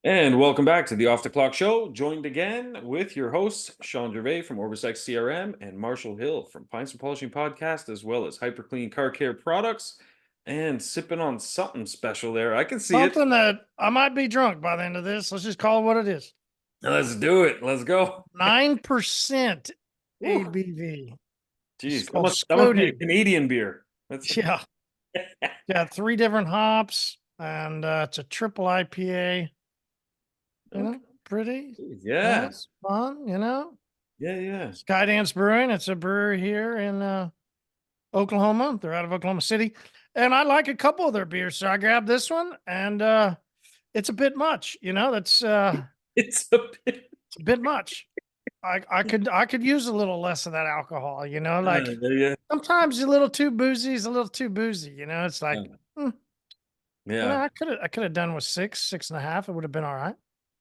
And welcome back to the Off the Clock Show, joined again with your hosts, Shawn Gervais from OrbisX CRM and Marshall Hill from Pints and Polishing Podcast, as well as hyperClean Car Care Products. And sipping on something special there. I can see it. Something that I might be drunk by the end of this. Let's just call it what it is. Let's do it. Let's go. 9% Woo. ABV. It's Jeez, that called must be a Scody. Canadian beer. That's Yeah. Got 3 different hops, and it's a triple IPA. okay. Pretty Yeah. nice, fun, Yeah. Skydance Brewing. It's a brewery here in Oklahoma. They're out of Oklahoma City. And I like a couple of their beers. So I grabbed this one, and it's a bit much, that's It's a bit. it's a bit much. I could use a little less of that alcohol, like Yeah. sometimes a little too boozy is a little too boozy, it's like, Yeah. mm, Yeah. I could have done with 6.5. It would have been all right.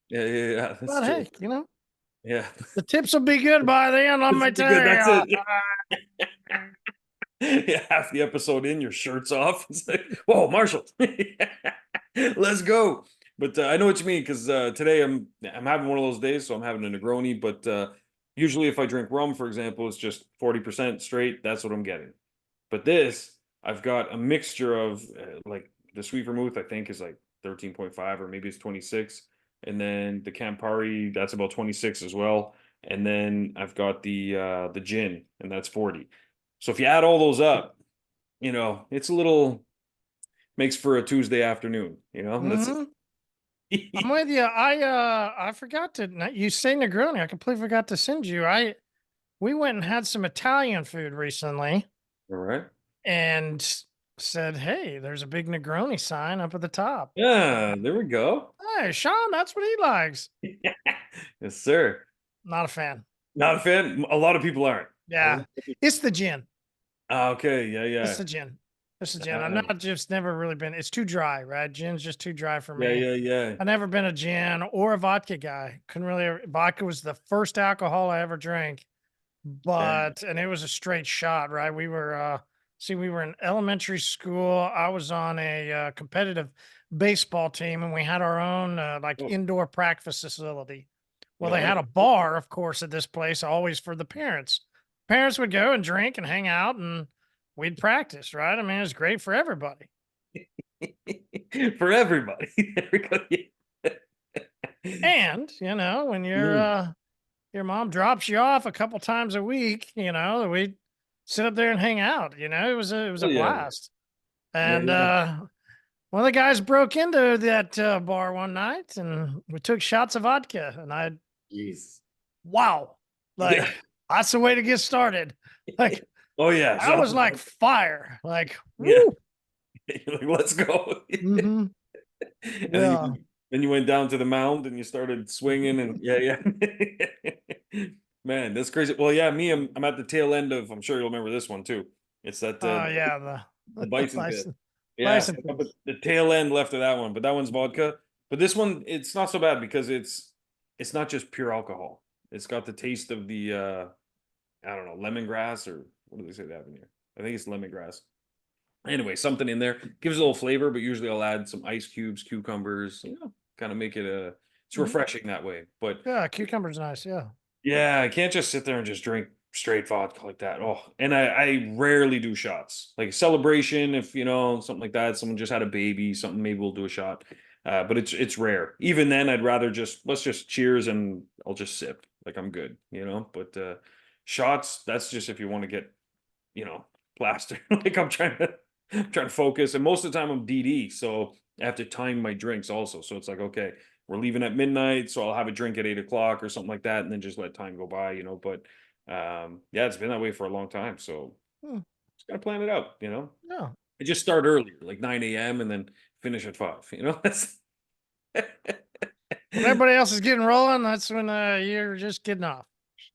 Yeah. That's But true. hey, Yeah. the tips will be good by then, let This me will be tell good. That's you. it. Yeah, half the episode in, your shirt's off. It's like, whoa, Marshall, let's go. But I know what you mean because today I'm having one of those days, so I'm having a Negroni. But usually, if I drink rum, for example, it's just 40% straight. That's what I'm getting. But this, I've got a mixture of like the sweet vermouth. I think is like 13.5 or maybe it's 26, and then the Campari that's about 26 as well. And then I've got the gin, and that's 40. So if you add all those up, it's a little makes for a Tuesday afternoon, That's Hmm. I'm with you. I forgot to you say Negroni. I completely forgot to send you. We went and had some Italian food recently all right. and said, hey, there's a big Negroni sign up at the top. Yeah, there we go. Hey, Sean, that's what he likes. Yes, sir. Not a fan. Not a fan. A lot of people aren't. A Yeah. lot of people- It's the gin. Okay, yeah, It's yeah. the gin. It's the gin. I'm Uh, not just never really been. It's too dry, right? Gin's just too dry for me. yeah. I've never been a gin or a vodka guy. Couldn't really. Vodka was the first alcohol I ever drank, Yeah. and it was a straight shot, right? We were in elementary school. I was on a competitive baseball team, and we had our own like Oh, indoor practice facility. Well, yeah, they like had a bar, of course, at this place, always for the parents. Parents would go and drink and hang out, and we'd practice, right? I mean, it was great for everybody. for everybody. There we go. And, when Mm, your mom drops you off a couple times a week, we'd sit up there and hang out. It was a oh, yeah. blast. Yeah, And yeah. one of the guys broke into that bar one night, and we took shots of vodka. And Jeez. wow, Yeah. like that's the way to get started. Like Oh, yeah. I So, was like fire, like yeah. woo. You're like, let's go. Hmm. And Yeah. then you went down to the mound and you started swinging and yeah. Man, that's crazy. Well, yeah, I'm at the tail end of. I'm sure you'll remember this one too. It's that Yeah. the The bison pit. license, Yeah, so license. I'm up at the tail end left of that one, but that one's vodka. But this one, it's not so bad because it's not just pure alcohol. It's got the taste of the I don't know, lemongrass, or what do they say they have in here? I think it's lemongrass. Anyway, something in there gives it a little flavor, but usually I'll add some ice cubes, cucumbers, kind of make it it's Mhm. refreshing that way. But Yeah, cucumber's nice. Yeah. yeah, I can't just sit there and just drink straight vodka like that. Oh, and I rarely do shots. Like a celebration, if something like that, someone just had a baby, something, maybe we'll do a shot. But it's rare. Even then, I'd rather just let's just cheers and I'll just sip. Like I'm good. But shots, that's just if you want to get you know plastered. Like I'm trying to focus, and most of the time I'm DD, so I have to time my drinks also. So it's like, okay, we're leaving at midnight, so I'll have a drink at 8 o'clock or something like that, and then just let time go by. But yeah, it's been that way for a long time. So Hmm. just gotta plan it out. Yeah. I just start earlier, like 9 a.m., and then finish at 5. That's When everybody else is getting rolling, that's when you're just getting off.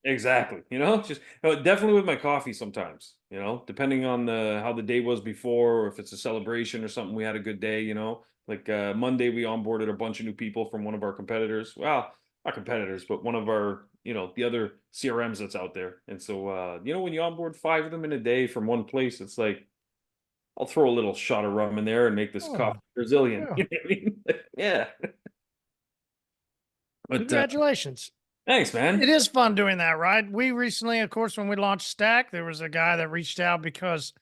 exactly. Just definitely with my coffee sometimes. Depending on the how the day was before, or if it's a celebration or something, we had a good day. Like Monday, we onboarded a bunch of new people from one of our competitors. Well, not competitors, but one of our the other CRMs that's out there. And so when you onboard 5 of them in a day from one place, it's like I'll throw a little shot of rum in there and make this Oh, coffee Brazilian. yeah. You know what I mean? Yeah. But Congratulations. thanks, It man. is fun doing that, right? We recently, of course, when we launched Stack, there was a guy that reached out because,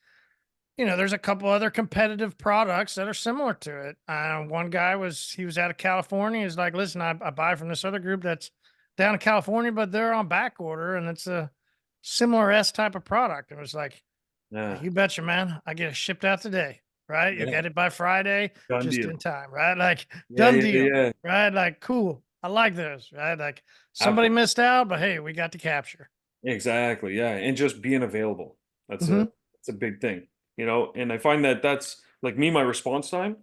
there's a couple other competitive products that are similar to it. One guy he was out of California. He's like, listen, I buy from this other group that's down in California, but they're on back order and it's a similar S type of product. It was like, Yeah, you betcha, man. I get it shipped out today, right? You'll yeah, get it by Friday, done just deal. in time, right? Like, Yeah, done yeah, deal, yeah. right? Like, cool. I like this, right? Like, somebody Absolutely. missed out, but hey, we got to capture. Exactly. Yeah. And just being available. Hmm. That's a big thing, and I find that that's like me, my response time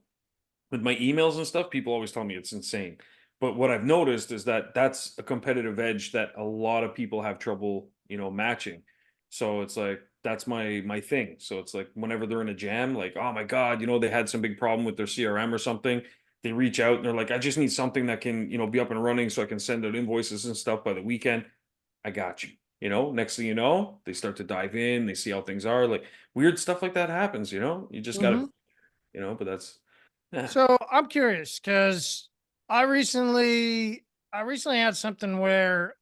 with my emails and stuff, people always tell me it's insane. But what I've noticed is that that's a competitive edge that a lot of people have trouble, matching. So it's like that's my thing. So it's like whenever they're in a jam, like, oh my God, they had some big problem with their CRM or something. They reach out and they're like, I just need something that can, be up and running so I can send out invoices and stuff by the weekend. I got you. Next thing you know, they start to dive in, they see how things are. Like weird stuff like that happens, You just gotta, Hmm. but that's yeah. So I'm curious because I recently, I recently had something where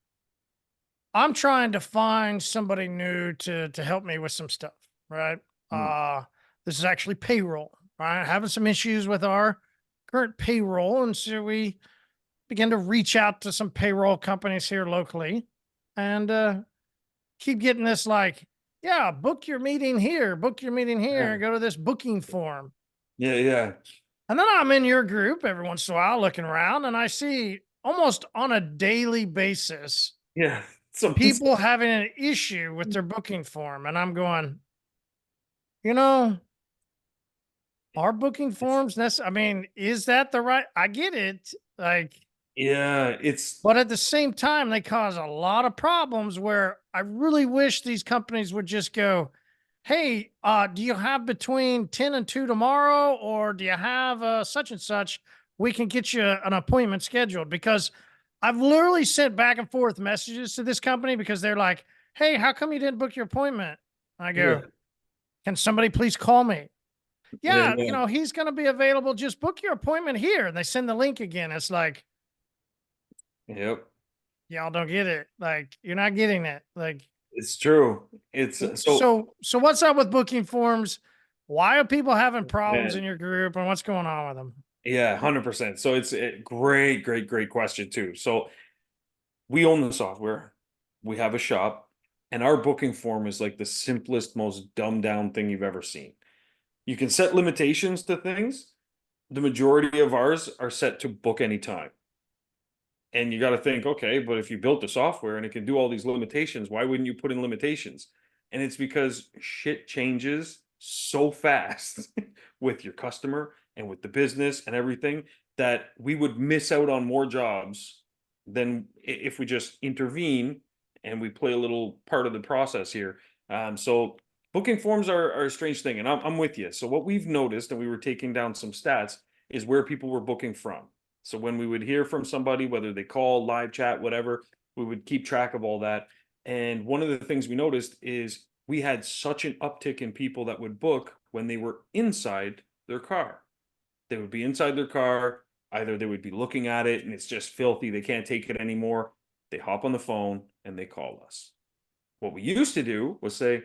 I'm trying to find somebody new to help me with some stuff, right? Mm. Uh, this is actually payroll, right? Having some issues with our current payroll, and so we began to reach out to some payroll companies here locally, and keep getting this like, yeah, book your meeting here, Yeah. go to this booking form. Yeah, yeah. And then I'm in your group every once in a while looking around and I see almost on a daily basis Yeah. Something's people having an issue with their booking form. And I'm going, you know, are booking it's forms I mean, is that the right? I get it. Like, yeah, it's but at the same time, they cause a lot of problems where I really wish these companies would just go, hey, do you have between 10 and 2 tomorrow? Or do you have such and such? We can get you an appointment scheduled because I've literally sent back and forth messages to this company because they're like, hey, how come you didn't book your appointment? I go, yeah. can somebody please call me? Yeah, Yeah, yeah. he's going to be available. Just book your appointment here. And they send the link again. It's like, Yep. y'all don't get it. Like, you're not getting it. Like, It's true. It's so so what's up with booking forms? Why are people having problems in man. your group and what's going on with them? Yeah, 100%. So it's a great, great, great question too. So we own the software. We have a shop, and our booking form is like the simplest, most dumbed down thing you've ever seen. You can set limitations to things. The majority of ours are set to book anytime. And you got to think, okay, but if you built the software and it can do all these limitations, why wouldn't you put in limitations? And it's because shit changes so fast with your customer and with the business and everything that we would miss out on more jobs than if we just intervene and we play a little part of the process here. So booking forms are a strange thing, and I'm with you. So what we've noticed, and we were taking down some stats, is where people were booking from. So when we would hear from somebody, whether they call, live chat, whatever, we would keep track of all that. And one of the things we noticed is we had such an uptick in people that would book when they were inside their car. They would be inside their car, either they would be looking at it and it's just filthy, they can't take it anymore. They hop on the phone and they call us. What we used to do was say,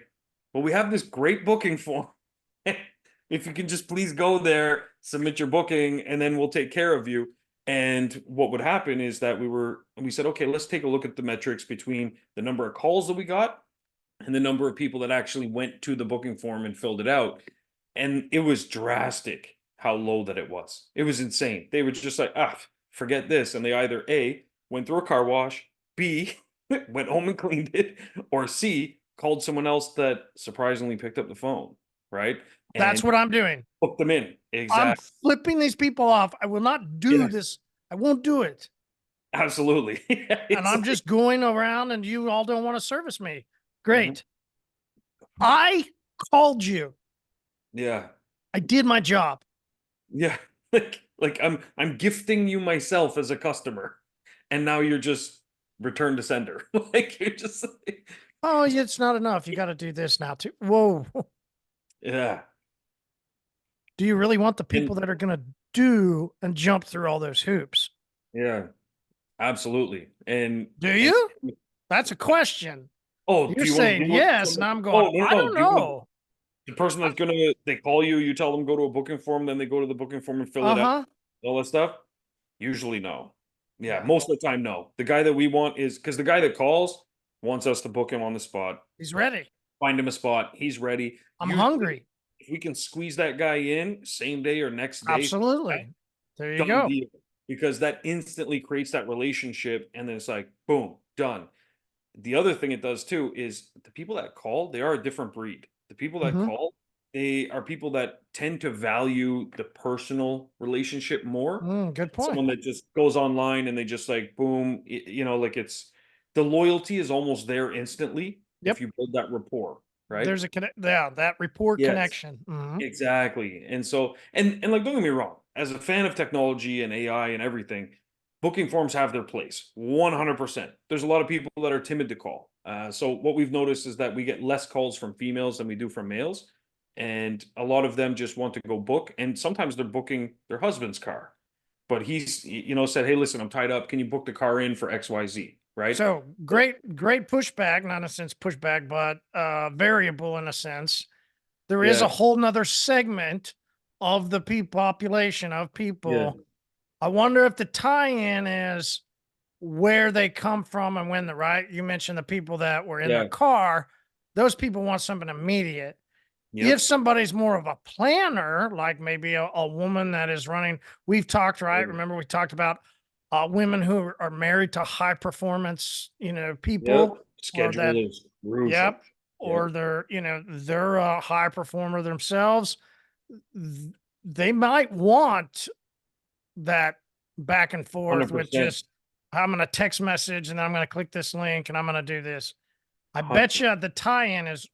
well, we have this great booking form. If you can just please go there, submit your booking, and then we'll take care of you. And what would happen is that we said, okay, let's take a look at the metrics between the number of calls that we got and the number of people that actually went to the booking form and filled it out. And it was drastic how low that it was. It was insane. They were just like, forget this. And they either A, went through a car wash, B, went home and cleaned it, or C, called someone else that surprisingly picked up the phone, right? That's And what I'm doing. booked them in. I'm Exactly. flipping these people off. I will not do Yeah, this. I won't do it. absolutely. And It's I'm like, just going around and you all don't want to service me. mhm. Great. I called you. Yeah. I did my job. Yeah. Like I'm gifting you myself as a customer. And now you're just return to sender. Like you're just like, Oh, yeah, it's not enough. You got to do this now too. Whoa. yeah. Do you really want the And people that are going to do and jump through all those hoops? yeah. Absolutely. Do And you? That's a question. oh, do You're you want to saying do it? yes, and I'm going, Oh, no, I no. don't Do you want to know. the person that's gonna they call you, you tell them go to a booking form, then they go to the booking form and fill it out, Uh-huh. all that stuff? Usually no. Yeah, Yeah. most of the time, no. The guy that we want is because the guy that calls wants us to book him on the spot, He's ready. find him a spot, he's ready. I'm Usually, hungry. if we can squeeze that guy in same day or next day, Absolutely. There you done go. deal. Because that instantly creates that relationship, and then it's like, boom, done. The other thing it does too is the people that call, they are a different breed. The people that Mhm. call, they are people that tend to value the personal relationship more. Good point. Someone that just goes online and they just like boom, like it's the loyalty is almost there instantly if Yep. you build that rapport, right? There's a connect. Yeah, that report Yes. connection. Mhm. Exactly. And so and like don't get me wrong, as a fan of technology and AI and everything, booking forms have their place. 100%. There's a lot of people that are timid to call. So what we've noticed is that we get less calls from females than we do from males. And a lot of them just want to go book. And sometimes they're booking their husband's car. But said, hey, listen, I'm tied up. Can you book the car in for XYZ? Right? So great pushback, not in a sense pushback, but variable in a sense. There is a Yeah. whole nother segment of the population of Yeah. people. I wonder if the tie-in is where they come from and when the right. You mentioned the people that were in their Yeah. car. Those people want something immediate. If Yep. somebody's more of a planner, like maybe a woman that is running, we've talked, right? Yeah. Remember, we talked about women who are married to high performance, Yep. people, or that, Schedule is crucial. yep, Yep. or they're a high performer themselves. th- They might want that back and forth with 100%. just, I'm going to text message and I'm going to click this link and I'm going to do this. I Hun bet you the tie in is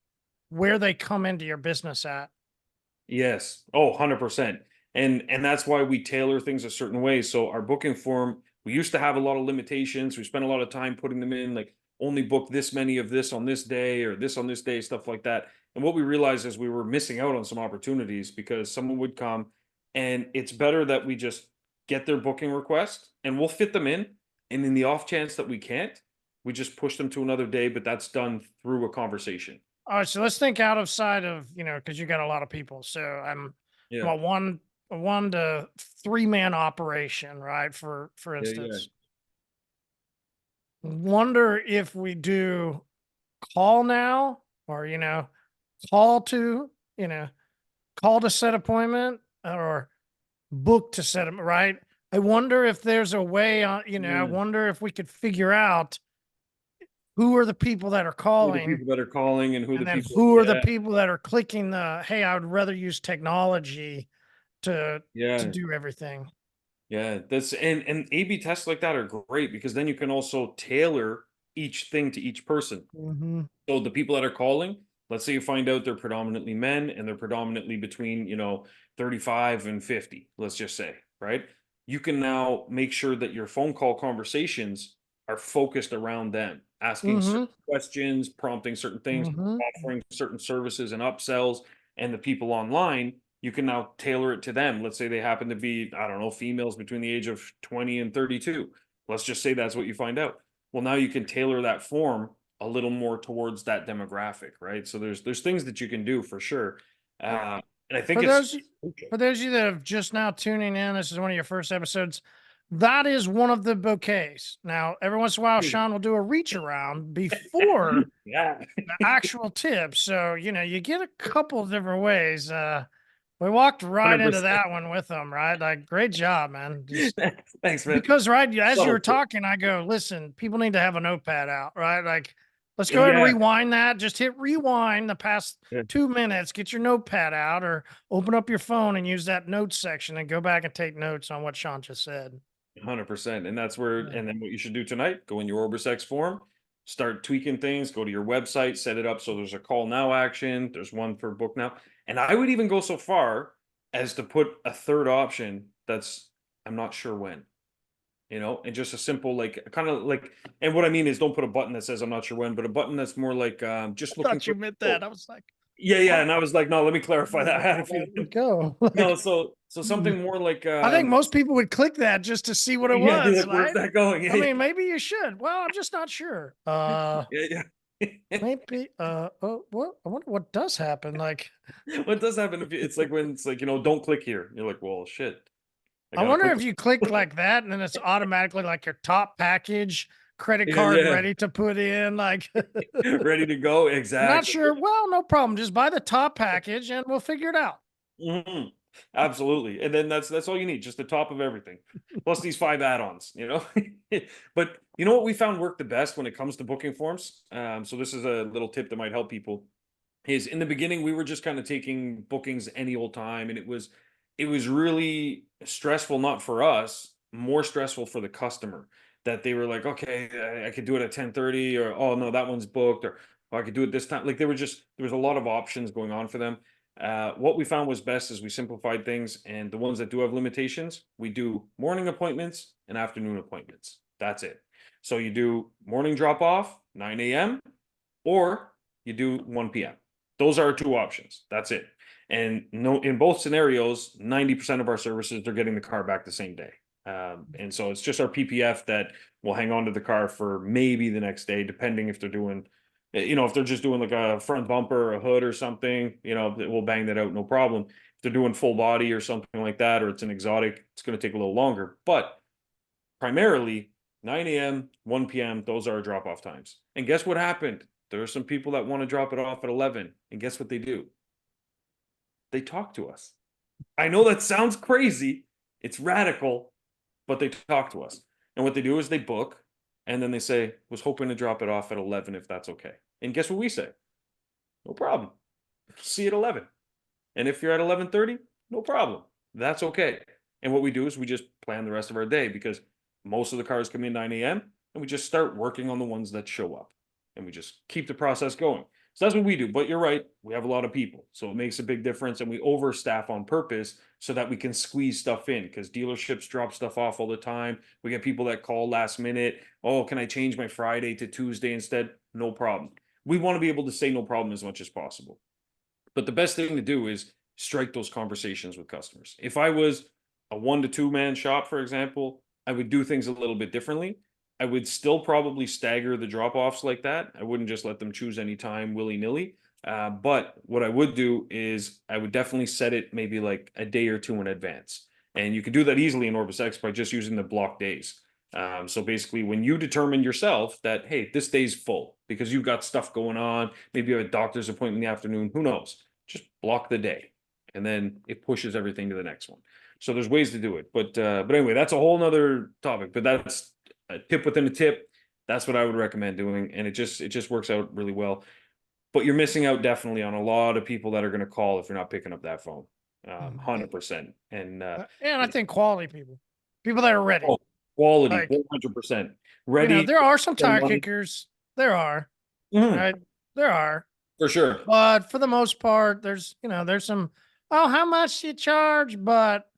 where they come into your business at. Yes. Oh, 100%. And that's why we tailor things a certain way. So our booking form, we used to have a lot of limitations. We spent a lot of time putting them in, like only book this many of this on this day or this on this day, stuff like that. And what we realized is we were missing out on some opportunities because someone would come and it's better that we just get their booking request and we'll fit them in. And in the off chance that we can't, we just push them to another day, but that's done through a conversation. All right, so let's think out of sight of, because you got a lot of people. So I'm Yeah. a 1 to 3 man operation, right? For Yeah. Yeah. instance, wonder if we do call now, or call to, you know, call to set appointment, or book to set them, right? I wonder if there's a way on, I Yeah. wonder if we could figure out who are the people that are Who the calling. people that are calling and who And the then people who are the yeah, people that are clicking the, "Hey, I would rather use technology to yeah, do everything." yeah, that's and A/B tests like that are great because then you can also tailor each thing to each person. Mhm. So the people that are calling, let's say you find out they're predominantly men and they're predominantly between, 35 and 50, let's just say, right? You can now make sure that your phone call conversations are focused around them, asking certain Mhm. questions, prompting certain things, Mhm. offering certain services and upsells, and the people online, you can now tailor it to them. Let's say they happen to be, I don't know, females between the age of 20 and 32. Let's just say that's what you find out. Well, now you can tailor that form a little more towards that demographic, right? So there's things that you can do for sure, and I think For it's those crucial. for those of you that have just now tuning in, this is one of your first episodes. That is one of the bouquets. Now, every once in a while, Sean will do a reach around before Yeah, the actual tip. So, you get a couple of different ways. We walked right into 100%. that one with them, right? Like, great job, man. Just Thanks, man. because, right, as you Subtle were tip. talking, I go, listen, people need to have a notepad out, right? Like, let's go ahead and Yeah, rewind that. Just hit rewind the past yeah, 2 minutes, get your notepad out, or open up your phone and use that notes section and go back and take notes on what Sean just said. 100%. And that's where, Yeah. and then what you should do tonight, go in your OrbisX form, start tweaking things, go to your website, set it up so there's a call now action, there's one for book now. And I would even go so far as to put a third option that's, I'm not sure when. And just a simple like kind of like, and what I mean is don't put a button that says I'm not sure when, but a button that's more like I just looking thought for you meant oh that. I was like, Yeah. And I was like, no, let me clarify that. I had a feeling. Go. No, Like, so something more like I think most people would click that just to see what it yeah, be was, like, where's right? that going? I mean, maybe you should. Well, I'm just not sure. Yeah, yeah. Maybe. Oh, what? I wonder what does happen. Like, What does happen if it's like when it's like, don't click here. You're like, well, shit. I I gotta wonder click. if you click like that, and then it's automatically like your top package credit Yeah, card yeah. ready to put in. Like, Ready to go. not Exactly. sure. Well, no problem. Just buy the top package, and we'll figure it out. Hmm. Absolutely. And then that's all you need, just the top of everything. Plus these 5 add-ons. But you know what we found worked the best when it comes to booking forms? So this is a little tip that might help people. Is in the beginning we were just kind of taking bookings any old time, and it was really stressful, not for us, more stressful for the customer, that they were like, okay, I could do it at 10:30, or oh no, that one's booked, or oh, I could do it this time. Like there was a lot of options going on for them. What we found was best is we simplified things, and the ones that do have limitations, we do morning appointments and afternoon appointments. That's it. So you do morning drop off 9 a.m. or you do 1 p.m. Those are our 2 options. That's it. And no, in both scenarios, 90% of our services, they're getting the car back the same day. And so it's just our PPF that will hang on to the car for maybe the next day, depending if they're doing, if they're just doing like a front bumper or a hood or something, we'll bang that out, no problem. If they're doing full body or something like that, or it's an exotic, it's going to take a little longer. But primarily 9 a.m., 1 p.m., those are our drop off times. And guess what happened? There are some people that want to drop it off at 11. And guess what they do? They talk to us. I know that sounds crazy. It's radical, but they talk to us. And what they do is they book, and then they say, was hoping to drop it off at 11 if that's okay. And guess what we say? No problem. See you at 11. And if you're at 11:30, no problem. That's okay. And what we do is we just plan the rest of our day, because most of the cars come in 9 a.m. and we just start working on the ones that show up, and we just keep the process going. So that's what we do. But you're right, we have a lot of people, so it makes a big difference, and we overstaff on purpose so that we can squeeze stuff in, because dealerships drop stuff off all the time. We get people that call last minute. Oh, can I change my Friday to Tuesday instead? No problem. We want to be able to say no problem as much as possible. But the best thing to do is strike those conversations with customers. If I was a 1 to 2 man shop, for example, I would do things a little bit differently. I would still probably stagger the drop offs like that. I wouldn't just let them choose any time willy nilly. But what I would do is I would definitely set it maybe like a day or 2 in advance. And you can do that easily in OrbisX by just using the block days. So basically, when you determine yourself that, hey, this day's full because you've got stuff going on, maybe you have a doctor's appointment in the afternoon, who knows? Just block the day, and then it pushes everything to the next one. So there's ways to do it. But anyway, that's a whole nother topic. But that's a tip within a tip. That's what I would recommend doing, and it just works out really well. But you're missing out definitely on a lot of people that are going to call if you're not picking up that phone. Mhm. 100%. And And I think quality people, people that are ready. oh, quality, Like, 100%. Ready there to are some spend tire money. kickers. There are, Mhm, right? There are. for sure. But for the most part, there's some, oh, how much do you charge? But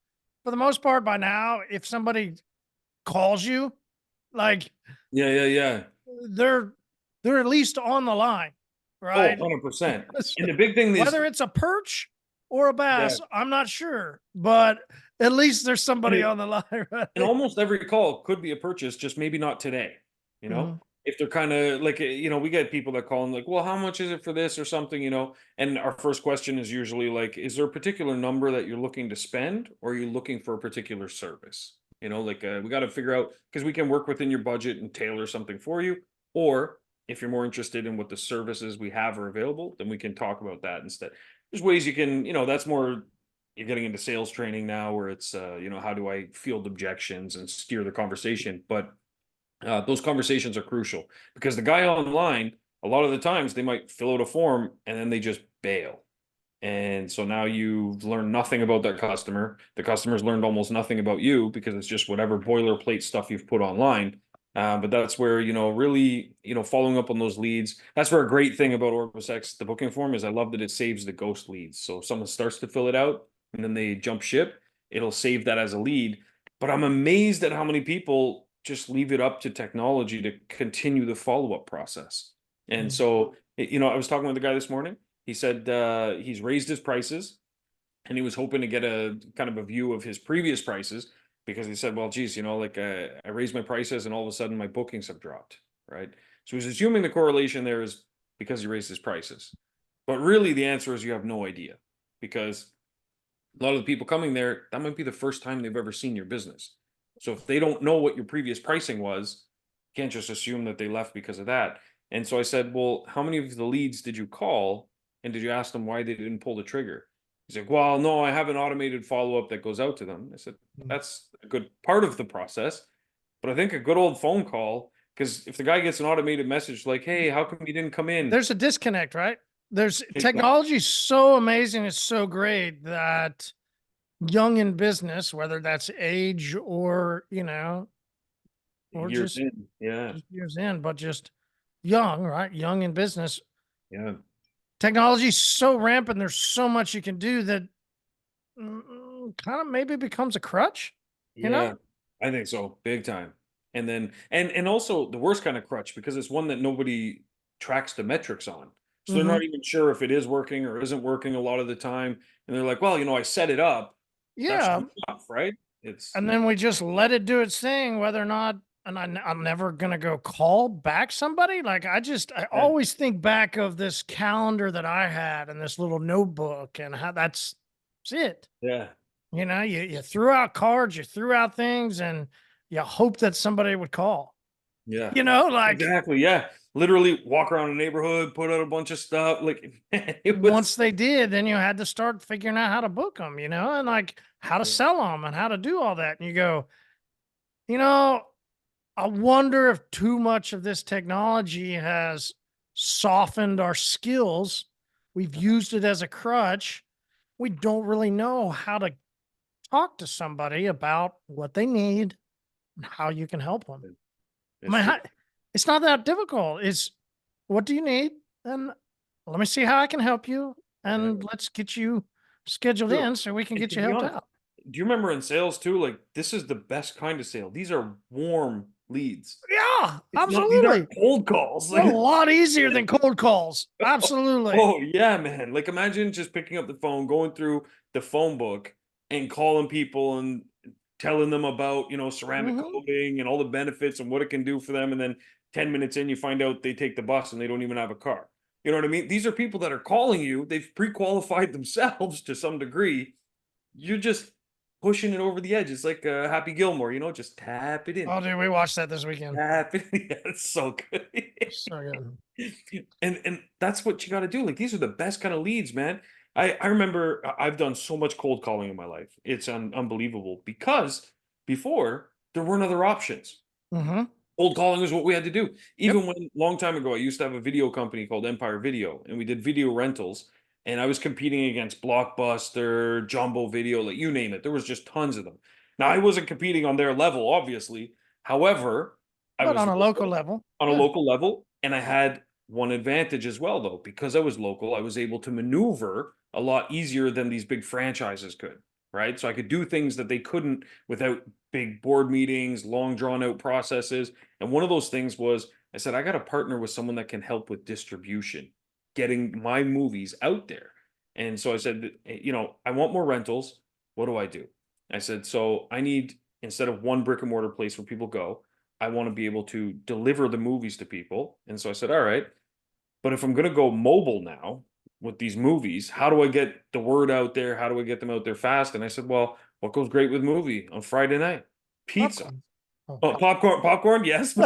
for the most part, by now, if somebody calls you, like, Yeah, yeah, yeah. they're they're at least on the line, Oh, right? 100%. And the big thing is, Whether it's a perch or a yeah, bass, I'm not sure, but at least there's and somebody it on the line, and right? almost every call could be a purchase, just maybe not today, you know? Mhm. If they're kinda like, we get people that call and like, "Well, how much is it for this?" or something? And our first question is usually like, "Is there a particular number that you're looking to spend, or are you looking for a particular service?" Like, we gotta figure out, because we can work within your budget and tailor something for you, or if you're more interested in what the services we have are available, then we can talk about that instead. There's ways you can, that's more, you're getting into sales training now, where it's, how do I field objections and steer the conversation? But those conversations are crucial, because the guy online, a lot of the times they might fill out a form and then they just bail. And so now you've learned nothing about that customer. The customer's learned almost nothing about you, because it's just whatever boilerplate stuff you've put online. But that's where, really, following up on those leads. That's where a great thing about OrbisX, the booking form, is I love that it saves the ghost leads. So if someone starts to fill it out and then they jump ship, it'll save that as a lead. But I'm amazed at how many people just leave it up to technology to continue the follow-up process. And Mhm. so, I was talking with a guy this morning. He said he's raised his prices, and he was hoping to get a kind of a view of his previous prices, because he said, well, geez, like I raised my prices and all of a sudden my bookings have dropped, right? So he's assuming the correlation there is because he raised his prices. But really the answer is you have no idea, because a lot of the people coming there, that might be the first time they've ever seen your business. So if they don't know what your previous pricing was, you can't just assume that they left because of that. And so I said, well, how many of the leads did you call? And did you ask them why they didn't pull the trigger? He's like, well, no, I have an automated follow-up that goes out to them. I said, that's a good part of the process. But I think a good old phone call, because if the guy gets an automated message like, hey, how come you didn't come in? There's a disconnect, right? There's Exactly. technology is so amazing, it's so great that young in business, whether that's age or, or Years in. Yeah. just years in, but just young, right? Young in business. Yeah. Technology is so rampant. There's so much you can do that kind of maybe becomes a crutch, you know? Yeah, I think so, big time. And then and also the worst kind of crutch, because it's one that nobody tracks the metrics on. So they're Hmm. not even sure if it is working or isn't working a lot of the time. And they're like, well, I set it up. That should Yeah. be enough, right? It's And no. then we just let it do its thing, whether or not, and I'm never going to go call back somebody. Like I Yeah, always think back of this calendar that I had and this little notebook and how that's it. yeah, You threw out cards, you threw out things, and you hope that somebody would call. yeah. Like Exactly. Yeah. Literally walk around the neighborhood, put out a bunch of stuff. Like it was. once they did, then you had to start figuring out how to book them, and like how to Yeah. sell them and how to do all that. And you go, you know, I wonder if too much of this technology has softened our skills. We've used it as a crutch. We don't really know how to talk to somebody about what they need and how you can help them. I It's mean, true. it's not that difficult. It's what do you need? And let me see how I can help you. Yeah. And let's get you scheduled True. in so we can And get to you be helped honest, out. do you remember in sales too? Like this is the best kind of sale. These are warm leads. Yeah, It's not, these aren't absolutely. cold calls. A Like, lot easier than cold calls. Absolutely. oh yeah, man. Like imagine just picking up the phone, going through the phone book and calling people and telling them about, ceramic Hmm. coating and all the benefits and what it can do for them. And then 10 minutes in, you find out they take the bus and they don't even have a car. You know what I mean? These are people that are calling you. They've pre-qualified themselves to some degree. You're just pushing it over the edge. It's like Happy Gilmore, just tap it in. Oh, dude, we watched that this weekend. Tap it. Yeah, it's so good. So good. And that's what you got to do. Like these are the best kind of leads, man. I remember I've done so much cold calling in my life. It's unbelievable, because before there weren't other options. Hmm. Cold calling is what we had to do. Yep. Even when long time ago, I used to have a video company called Empire Video, and we did video rentals. And I was competing against Blockbuster, Jumbo Video, like you name it. There was just tons of them. Now I wasn't competing on their level, obviously. However, I But was on a local local, level. on a Yeah. local level, and I had one advantage as well, though, because I was local. I was able to maneuver a lot easier than these big franchises could, right? So I could do things that they couldn't without big board meetings, long drawn out processes. And one of those things was I said, I got to partner with someone that can help with distribution, getting my movies out there. And so I said, I want more rentals. What do I do? I said, so I need, instead of one brick and mortar place where people go, I want to be able to deliver the movies to people. And so I said, all right, but if I'm going to go mobile now with these movies, how do I get the word out there? How do I get them out there fast? And I said, well, what goes great with movie on Friday night? Pizza. Popcorn. Oh, Oh, popcorn, yes.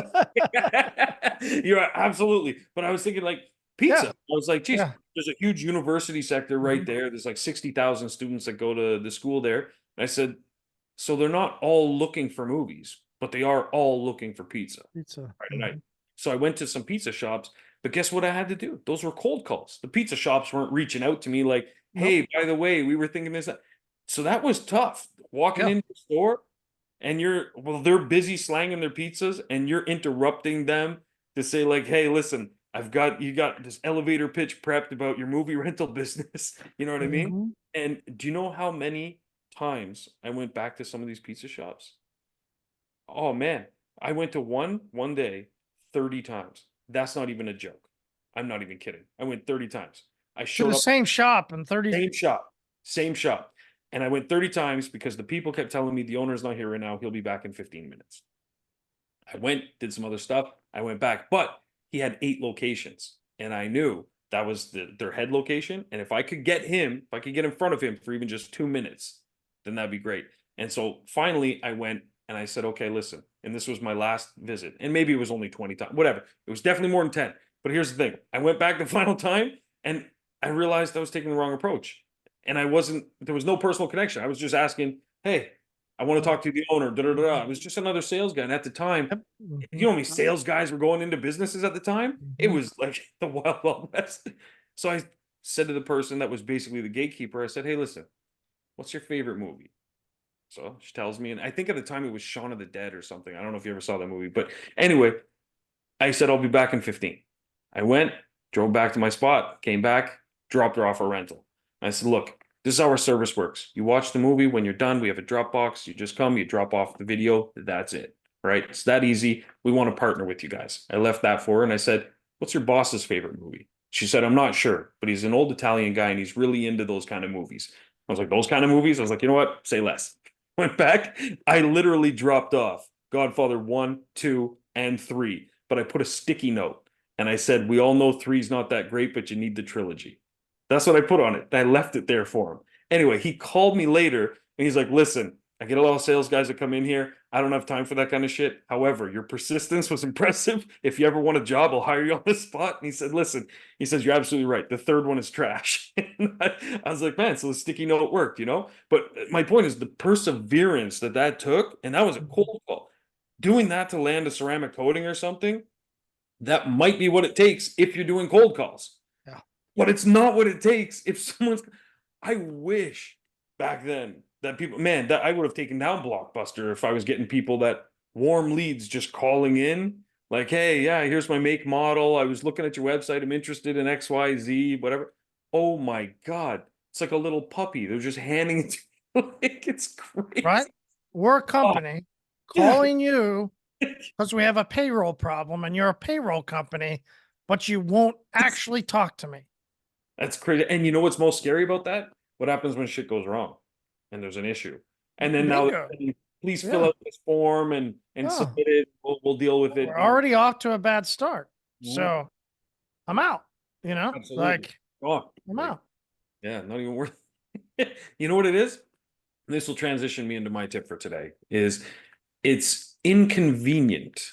You're right, absolutely. But I was thinking like pizza. yeah. I was like, geez, Yeah. there's a huge university sector right Mhm. there. There's like 60,000 students that go to the school there. And I said, so they're not all looking for movies, but they are all looking for pizza Pizza. Friday night. Mhm. So I went to some pizza shops, but guess what I had to do? Those were cold calls. The pizza shops weren't reaching out to me like, Nope. hey, by the way, we were thinking this. So that was tough. Walking Yeah. into the store, and they're busy slanging their pizzas and you're interrupting them to say like, hey, listen, you got this elevator pitch prepped about your movie rental business. You know what I mean? Mhm. And do you know how many times I went back to some of these pizza shops? Oh man, I went to one day 30 times. That's not even a joke. I'm not even kidding. I went 30 times. I To showed the up, same shop and 30. same shop, same shop. And I went 30 times because the people kept telling me the owner's not here right now. He'll be back in 15 minutes. I went, did some other stuff. I went back, but he had 8 locations. And I knew that was their head location. And if I could get him, if I could get in front of him for even just 2 minutes, then that'd be great. And so finally I went and I said, okay, listen. And this was my last visit. And maybe it was only 20 times, whatever. It was definitely more than 10. But here's the thing. I went back the final time and I realized I was taking the wrong approach. And there was no personal connection. I was just asking, hey, I want to talk to the owner. Da, da, da, da. I was just another sales guy. And at the time, Yep. you know how many sales guys were going into businesses at the time? It was like the wild, wild west. So I said to the person that was basically the gatekeeper, I said, hey, listen, what's your favorite movie? So she tells me, and I think at the time it was Shaun of the Dead or something. I don't know if you ever saw that movie, but anyway, I said, I'll be back in 15. I went, drove back to my spot, came back, dropped her off a rental. I said, look, this is how our service works. You watch the movie. When you're done, we have a Dropbox. You just come, you drop off the video. That's it. Right? It's that easy. We want to partner with you guys. I left that for her and I said, what's your boss's favorite movie? She said, I'm not sure, but he's an old Italian guy and he's really into those kind of movies. I was like, those kind of movies? I was like, you know what? Say less. Went back. I literally dropped off Godfather 1, 2, and 3, but I put a sticky note and I said, we all know 3's not that great, but you need the trilogy. That's what I put on it. I left it there for him. Anyway, he called me later and he's like, listen, I get a lot of sales guys that come in here. I don't have time for that kind of shit. However, your persistence was impressive. If you ever want a job, I'll hire you on the spot. And he said, listen, he says, you're absolutely right. The third one is trash. I was like, man, so the sticky note worked, you know? But my point is the perseverance that took, and that was a cold call. Doing that to land a ceramic coating or something, that might be what it takes if you're doing cold calls. Yeah. But it's not what it takes if someone's. I wish back then that people, man, that I would have taken down Blockbuster if I was getting people that warm leads just calling in, like, hey, yeah, here's my make model. I was looking at your website. I'm interested in XYZ, whatever. Oh my God. It's like a little puppy. They're just handing it to you. Like, it's crazy. Right? We're a company yeah. calling you because we have a payroll problem and you're a payroll company, but you won't actually talk to me. That's crazy. And you know what's most scary about that? What happens when shit goes wrong and there's an issue? And then now, Bingo. please fill Yeah. out this form and Yeah. submit it. We'll deal with it. We're already off to a bad start. Mhm. So I'm out, you know, Absolutely. like Oh, I'm like, out. yeah, not even worth it. You know what it is? This will transition me into my tip for today is it's inconvenient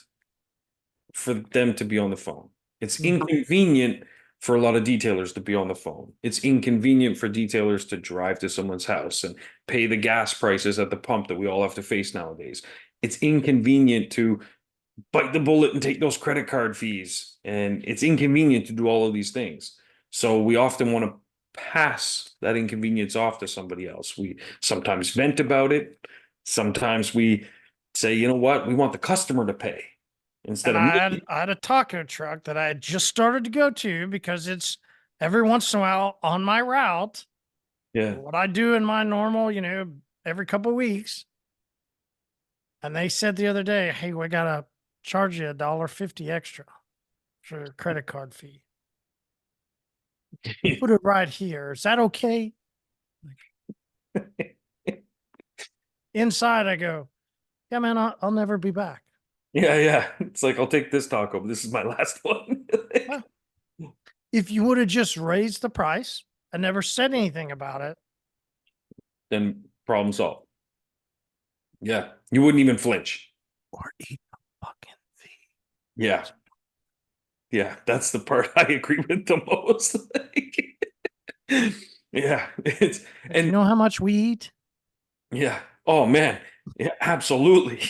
for them to be on the phone. It's inconvenient for a lot of detailers to be on the phone. It's inconvenient for detailers to drive to someone's house and pay the gas prices at the pump that we all have to face nowadays. It's inconvenient to bite the bullet and take those credit card fees. And it's inconvenient to do all of these things. So we often want to pass that inconvenience off to somebody else. We sometimes vent about it. Sometimes we say, you know what, we want the customer to pay instead And of me. I had a taco truck that I had just started to go to because it's every once in a while on my route. Yeah. What I do in my normal, you know, every couple of weeks. And they said the other day, hey, we gotta charge you $1.50 extra for your credit card fee. We'll put it right here. Is that okay? Inside, I go, yeah, man, I'll never be back. Yeah, yeah. It's like I'll take this taco, but this is my last one. Well, if you would have just raised the price and never said anything about it, Then problem solved. Yeah. You wouldn't even flinch. or eat the fucking fee. Yeah. Yeah. That's the part I agree with the most. Yeah. It's Do you and know how much we eat? yeah. Oh man. Yeah, absolutely.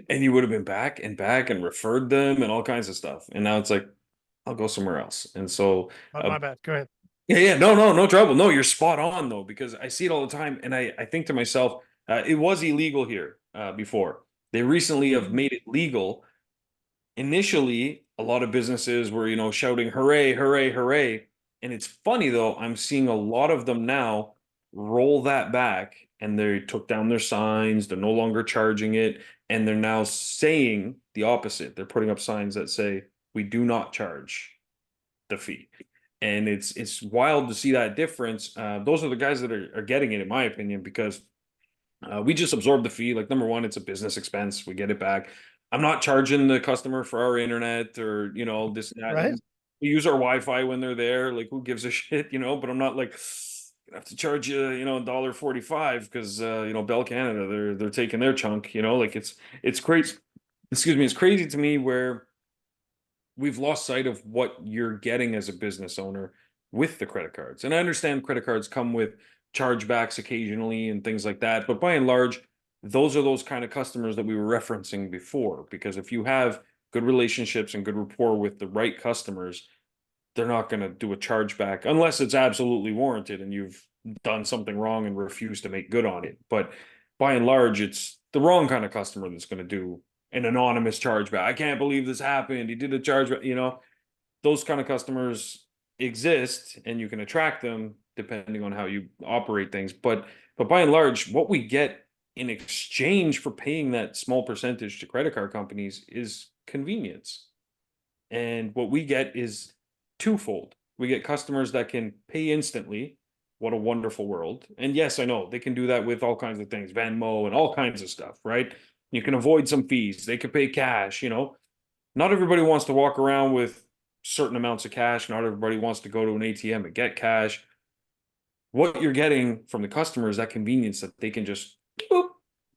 And you would have been back and referred them and all kinds of stuff. And now it's like, I'll go somewhere else. And so Oh, my bad. Go ahead. yeah, yeah, no trouble. No, you're spot on though, because I see it all the time, and I think to myself, it was illegal here before. They recently have made it legal. Initially, a lot of businesses were, shouting "Hooray, hooray, hooray!" And it's funny though, I'm seeing a lot of them now roll that back, and they took down their signs. They're no longer charging it, and they're now saying the opposite. They're putting up signs that say, "We do not charge." the fee. And it's wild to see that difference. Those are the guys that are getting it, in my opinion, because we just absorb the fee. Like, number one, it's a business expense. We get it back. I'm not charging the customer for our internet or, this and that. Right. We use our Wi-Fi when they're there. Like, who gives a shit, but I'm not like, I have to charge you, $1.45 because, Bell Canada, they're taking their chunk, like it's crazy. Excuse me. It's crazy to me where we've lost sight of what you're getting as a business owner with the credit cards. And I understand credit cards come with chargebacks occasionally and things like that, but by and large, those are those kind of customers that we were referencing before. Because if you have good relationships and good rapport with the right customers, they're not going to do a chargeback unless it's absolutely warranted and you've done something wrong and refuse to make good on it. But by and large, it's the wrong kind of customer that's going to do an anonymous chargeback. I can't believe this happened. He did a chargeback. Those kind of customers exist and you can attract them depending on how you operate things. But by and large, what we get in exchange for paying that small percentage to credit card companies is convenience. And what we get is twofold. We get customers that can pay instantly. What a wonderful world. And yes, I know they can do that with all kinds of things, Venmo and all kinds of stuff, right? You can avoid some fees. They could pay cash, Not everybody wants to walk around with certain amounts of cash. Not everybody wants to go to an ATM and get cash. What you're getting from the customer is that convenience that they can just boop,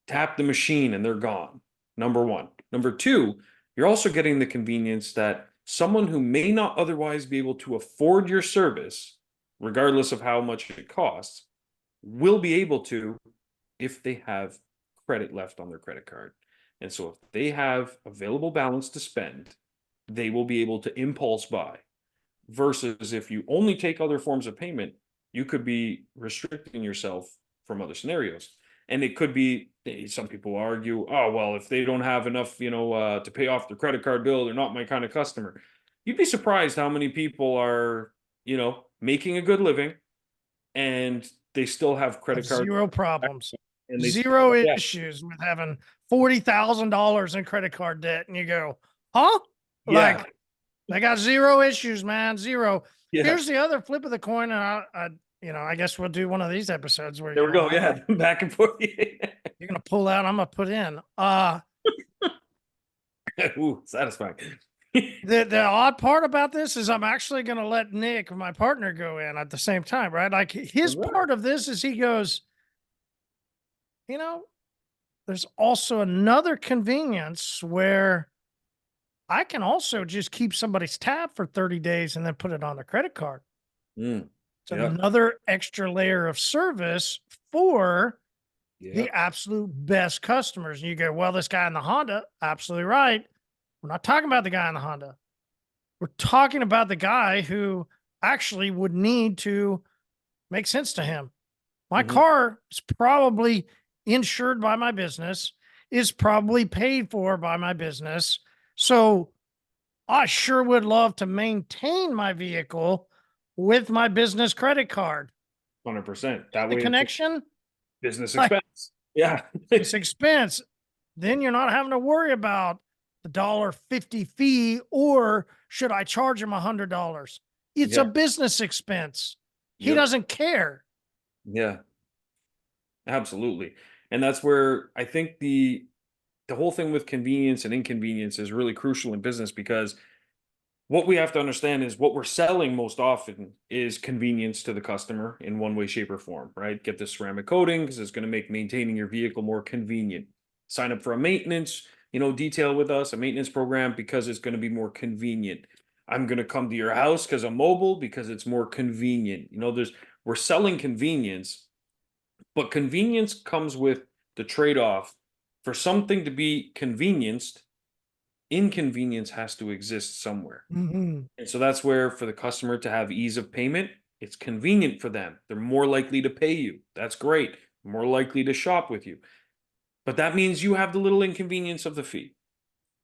tap the machine and they're gone. Number one. Number two, you're also getting the convenience that someone who may not otherwise be able to afford your service, regardless of how much it costs, will be able to if they have credit left on their credit card. And so if they have available balance to spend, they will be able to impulse buy. Versus if you only take other forms of payment, you could be restricting yourself from other scenarios. And it could be, some people argue, oh, well, if they don't have enough, to pay off their credit card bill, they're not my kind of customer. You'd be surprised how many people are, making a good living and they still have credit card. Zero problems. And they Zero yeah. issues with having $40,000 in credit card debt. And you go, huh? Yeah. Like, they got zero issues, man. Zero. Yeah. Here's the other flip of the coin. And I guess we'll do one of these episodes where There we go. Yeah. Back and forth. You're going to pull out. I'm going to put in. Ooh, satisfying. The odd part about this is I'm actually going to let Nick, my partner, go in at the same time, right? Like, his part of this is he goes, there's also another convenience where I can also just keep somebody's tab for 30 days and then put it on their credit card. So another extra layer of service for the absolute best customers. And you go, well, this guy in the Honda, absolutely right. We're not talking about the guy in the Honda. We're talking about the guy who actually would need to make sense to him. My car is probably insured by my business, is probably paid for by my business. So I sure would love to maintain my vehicle with my business credit card. 100%. That the way, connection, business expense. Yeah. It's expense. Then you're not having to worry about the $1.50 fee, or should I charge him $100? It's a business expense. He doesn't care. Yeah, absolutely. And that's where I think the whole thing with convenience and inconvenience is really crucial in business, because what we have to understand is what we're selling most often is convenience to the customer in one way, shape, or form, right? Get this ceramic coating because it's going to make maintaining your vehicle more convenient. Sign up for a maintenance, detail with us, a maintenance program, because it's going to be more convenient. I'm going to come to your house because I'm mobile, because it's more convenient. We're selling convenience, but convenience comes with the trade-off. For something to be convenienced, inconvenience has to exist somewhere. And so that's where, for the customer to have ease of payment, it's convenient for them. They're more likely to pay you. That's great. More likely to shop with you. But that means you have the little inconvenience of the fee.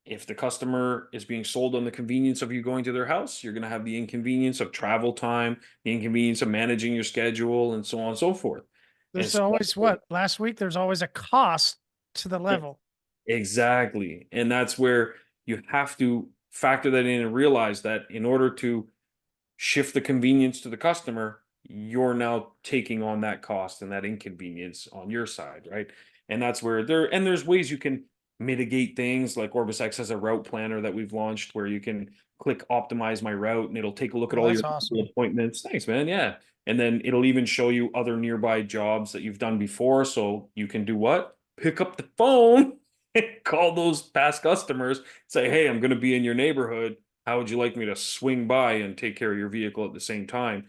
If the customer is being sold on the convenience of you going to their house, you're going to have the inconvenience of travel time, the inconvenience of managing your schedule, and so on and so forth. There's always last week, there's always a cost to the level. Exactly. And that's where you have to factor that in and realize that in order to shift the convenience to the customer, you're now taking on that cost and that inconvenience on your side, right? And that's where there's ways you can mitigate things, like OrbisX has a route planner that we've launched where you can click optimize my route and it'll take a look at Oh, all that's your awesome. appointments. Thanks, man. Yeah. And then it'll even show you other nearby jobs that you've done before. So you can do what? Pick up the phone and call those past customers, say, hey, I'm going to be in your neighborhood. How would you like me to swing by and take care of your vehicle at the same time?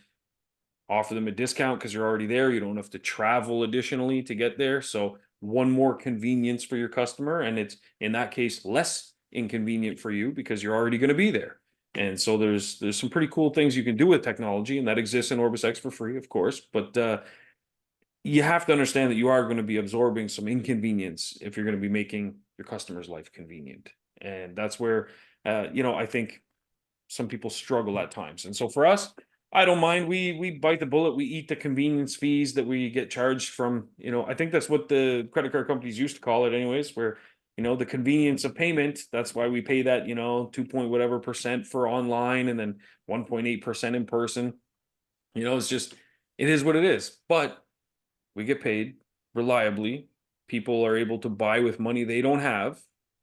Offer them a discount because you're already there. You don't have to travel additionally to get there. So one more convenience for your customer. And it's in that case less inconvenient for you because you're already going to be there. And so there's some pretty cool things you can do with technology, and that exists in OrbisX for free, of course. But you have to understand that you are going to be absorbing some inconvenience if you're going to be making your customer's life convenient. And that's where, I think some people struggle at times. And so for us, I don't mind. We bite the bullet. We eat the convenience fees that we get charged from, I think that's what the credit card companies used to call it anyways, where, the convenience of payment. That's why we pay that, 2 point whatever percent for online and then 1.8% in person. It's just, it is what it is. But we get paid reliably. People are able to buy with money they don't have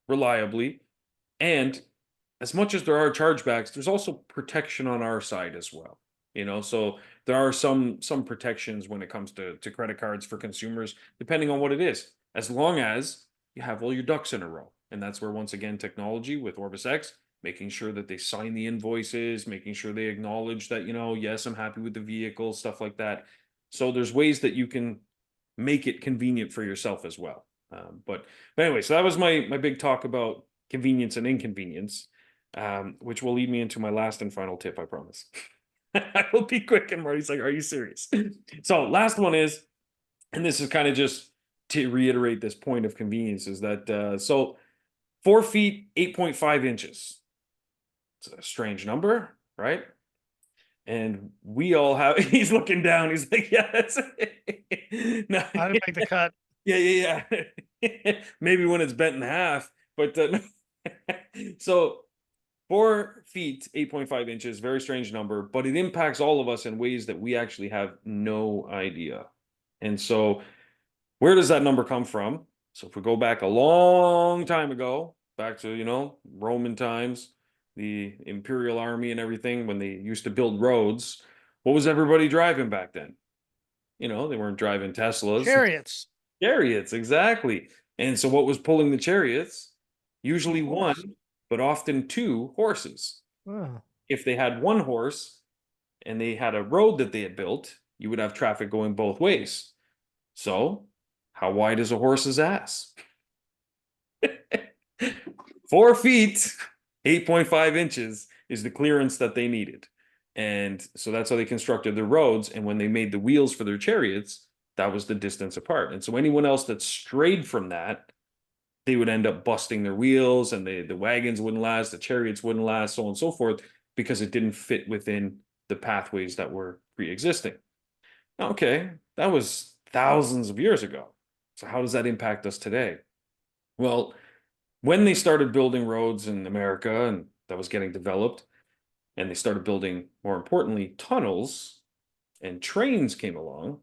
reliably. And as much as there are chargebacks, there's also protection on our side as well. So there are some protections when it comes to credit cards for consumers, depending on what it is, as long as you have all your ducks in a row. And that's where, once again, technology with OrbisX, making sure that they sign the invoices, making sure they acknowledge that, yes, I'm happy with the vehicle, stuff like that. So there's ways that you can make it convenient for yourself as well. But anyway, so that was my big talk about convenience and inconvenience, which will lead me into my last and final tip, I promise. I will be quick. And Marty's like, are you serious? So last one is, and this is kind of just to reiterate this point of convenience, is that so 4 feet, 8.5 inches. It's a strange number, right? And we all have, he's looking down. He's like, yeah, that's no, I didn't make the cut. yeah. Maybe when it's bent in half, but so 4 feet, 8.5 inches, very strange number, but it impacts all of us in ways that we actually have no idea. And so where does that number come from? So if we go back a long time ago, back to, Roman times, the Imperial Army and everything, when they used to build roads, what was everybody driving back then? They weren't driving Teslas. Chariots. Chariots, exactly. And so what was pulling the chariots? Usually Horse. one, but often two horses. Oh. If they had one horse and they had a road that they had built, you would have traffic going both ways. So, how wide is a horse's ass? 4 feet, 8.5 inches is the clearance that they needed. And so that's how they constructed their roads. And when they made the wheels for their chariots, that was the distance apart. And so anyone else that strayed from that, they would end up busting their wheels, and the wagons wouldn't last, the chariots wouldn't last, so on and so forth, because it didn't fit within the pathways that were pre-existing. Okay, that was thousands of years ago. So how does that impact us today? Well, when they started building roads in America and that was getting developed, and they started building, more importantly, tunnels, and trains came along,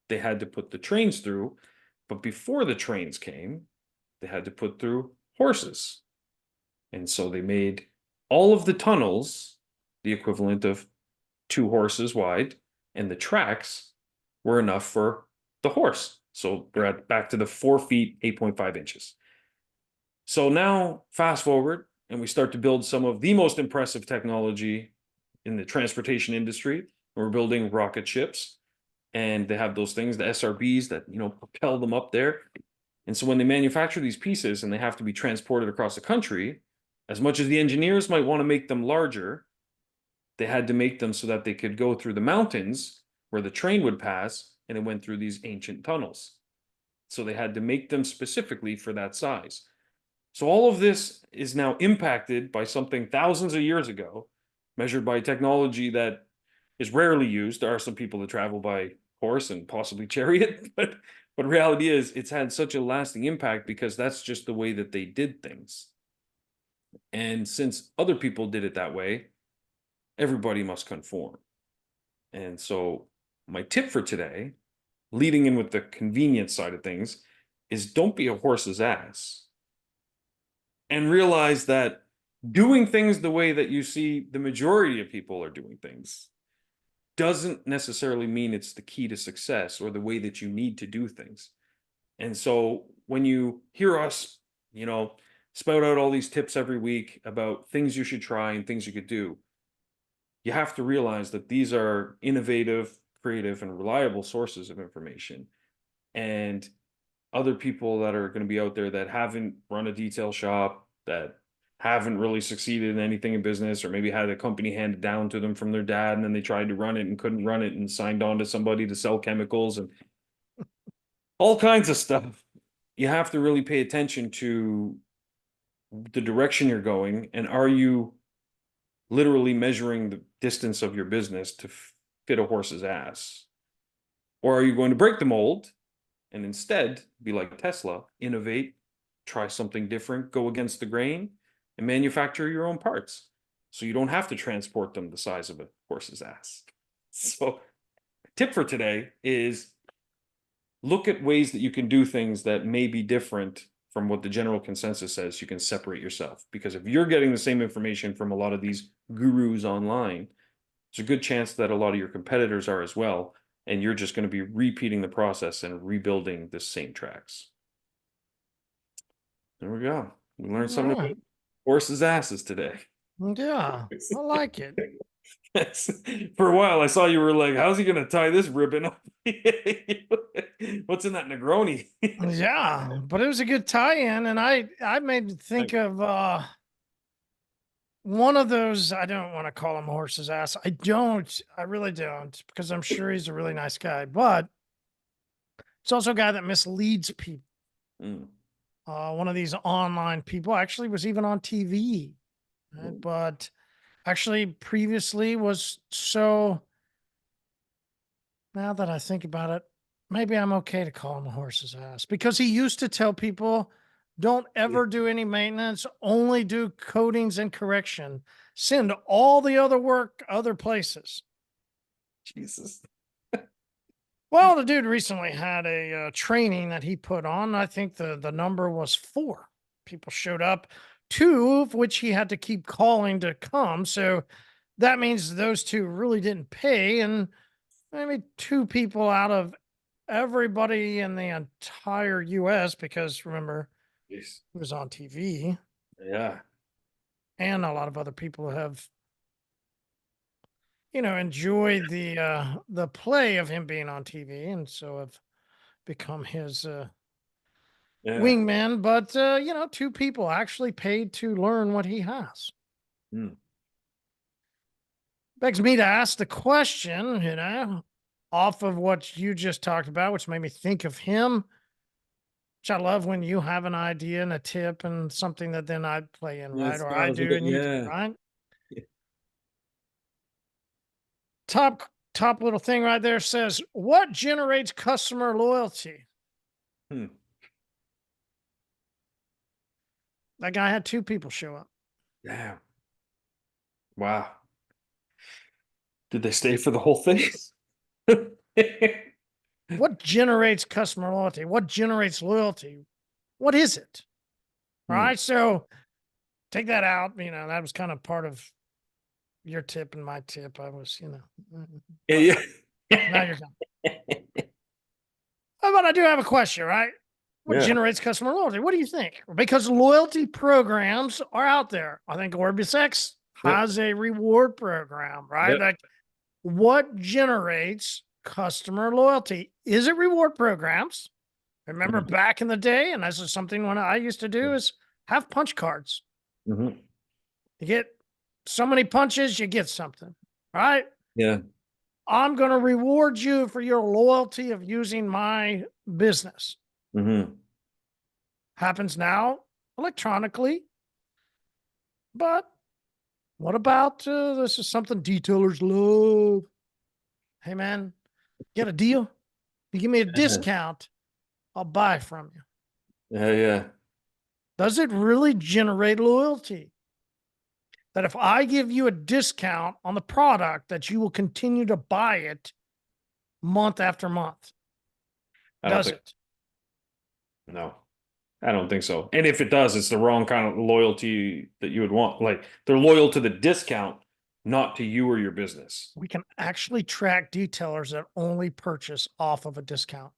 they had to put the trains through. But before the trains came, they had to put through horses. And so they made all of the tunnels the equivalent of 2 horses wide, and the tracks were enough for the horse. So we're back to the 4 feet, 8.5 inches. So now fast forward, and we start to build some of the most impressive technology in the transportation industry. We're building rocket ships, and they have those things, the SRBs that, propel them up there. And so when they manufacture these pieces and they have to be transported across the country, as much as the engineers might want to make them larger, they had to make them so that they could go through the mountains where the train would pass, and it went through these ancient tunnels. So they had to make them specifically for that size. So all of this is now impacted by something thousands of years ago, measured by technology that is rarely used. There are some people that travel by horse and possibly chariot, but reality is it's had such a lasting impact because that's just the way that they did things. And since other people did it that way, everybody must conform. And so my tip for today, leading in with the convenience side of things, is don't be a horse's ass. And realize that doing things the way that you see the majority of people are doing things doesn't necessarily mean it's the key to success or the way that you need to do things. And so when you hear us, spout out all these tips every week about things you should try and things you could do, you have to realize that these are innovative, creative, and reliable sources of information. And other people that are going to be out there that haven't run a detail shop, that haven't really succeeded in anything in business, or maybe had a company handed down to them from their dad and then they tried to run it and couldn't run it and signed on to somebody to sell chemicals and all kinds of stuff. You have to really pay attention to the direction you're going, and are you literally measuring the distance of your business to fit a horse's ass? Or are you going to break the mold and instead be like Tesla, innovate, try something different, go against the grain, and manufacture your own parts so you don't have to transport them the size of a horse's ass? So, tip for today is look at ways that you can do things that may be different from what the general consensus says. You can separate yourself, because if you're getting the same information from a lot of these gurus online, there's a good chance that a lot of your competitors are as well, and you're just going to be repeating the process and rebuilding the same tracks. There we go. We learned something about horses' asses today. Yeah, I like it. For a while, I saw you were like, how's he going to tie this ribbon up? What's in that Negroni? Yeah, but it was a good tie-in, and I made me think of one of those. I don't want to call him a horse's ass. I really don't, because I'm sure he's a really nice guy, but it's also a guy that misleads people. Mm. One of these online people actually was even on TV, right? But actually previously was so, now that I think about it, maybe I'm okay to call him a horse's ass, because he used to tell people, don't ever do any maintenance, only do coatings and correction. Send all the other work other places. Jesus. Well, the dude recently had a training that he put on. I think the number was 4 people showed up, 2 of which he had to keep calling to come. So that means those 2 really didn't pay, and maybe 2 people out of everybody in the entire US, because remember, Jeez. he was on TV, Yeah. and a lot of other people have, enjoyed the play of him being on TV, and so have become his Yeah. wingman. But 2 people actually paid to learn what he has. Mm. Begs me to ask the question, off of what you just talked about, which made me think of him. Which I love when you have an idea and a tip and something that then I play in, right? Yes, Or no, I I was do looking, and you do, yeah. right? Top little thing right there says, what generates customer loyalty? Hmm. That guy had 2 people show up. Damn. Wow. Did they stay for the whole thing? What generates customer loyalty? What generates loyalty? What is it? Hmm. Right? So take that out. That was kind of part of your tip and my tip. I was, Yeah, now yeah. you're done. But I do have a question, right? What Yeah. generates customer loyalty? What do you think? Because loyalty programs are out there. I think OrbisX Yep. has a reward program, right? Yep. Like, what generates customer loyalty? Is it reward programs? Remember Mhm. back in the day, and this is something when I used to do, is have punch cards. Mhm. You get so many punches, you get something, right? Yeah. I'm going to reward you for your loyalty of using my business. Mhm. Happens now electronically, but what about this is something detailers love? Hey man, get a deal. You give me a Yeah. discount, I'll buy from you. Yeah, yeah. Does it really generate loyalty? that if I give you a discount on the product, that you will continue to buy it month after month? I don't Does think it? no. I don't think so. And if it does, it's the wrong kind of loyalty that you would want. Like they're loyal to the discount, not to you or your business. We can actually track detailers that only purchase off of a discount.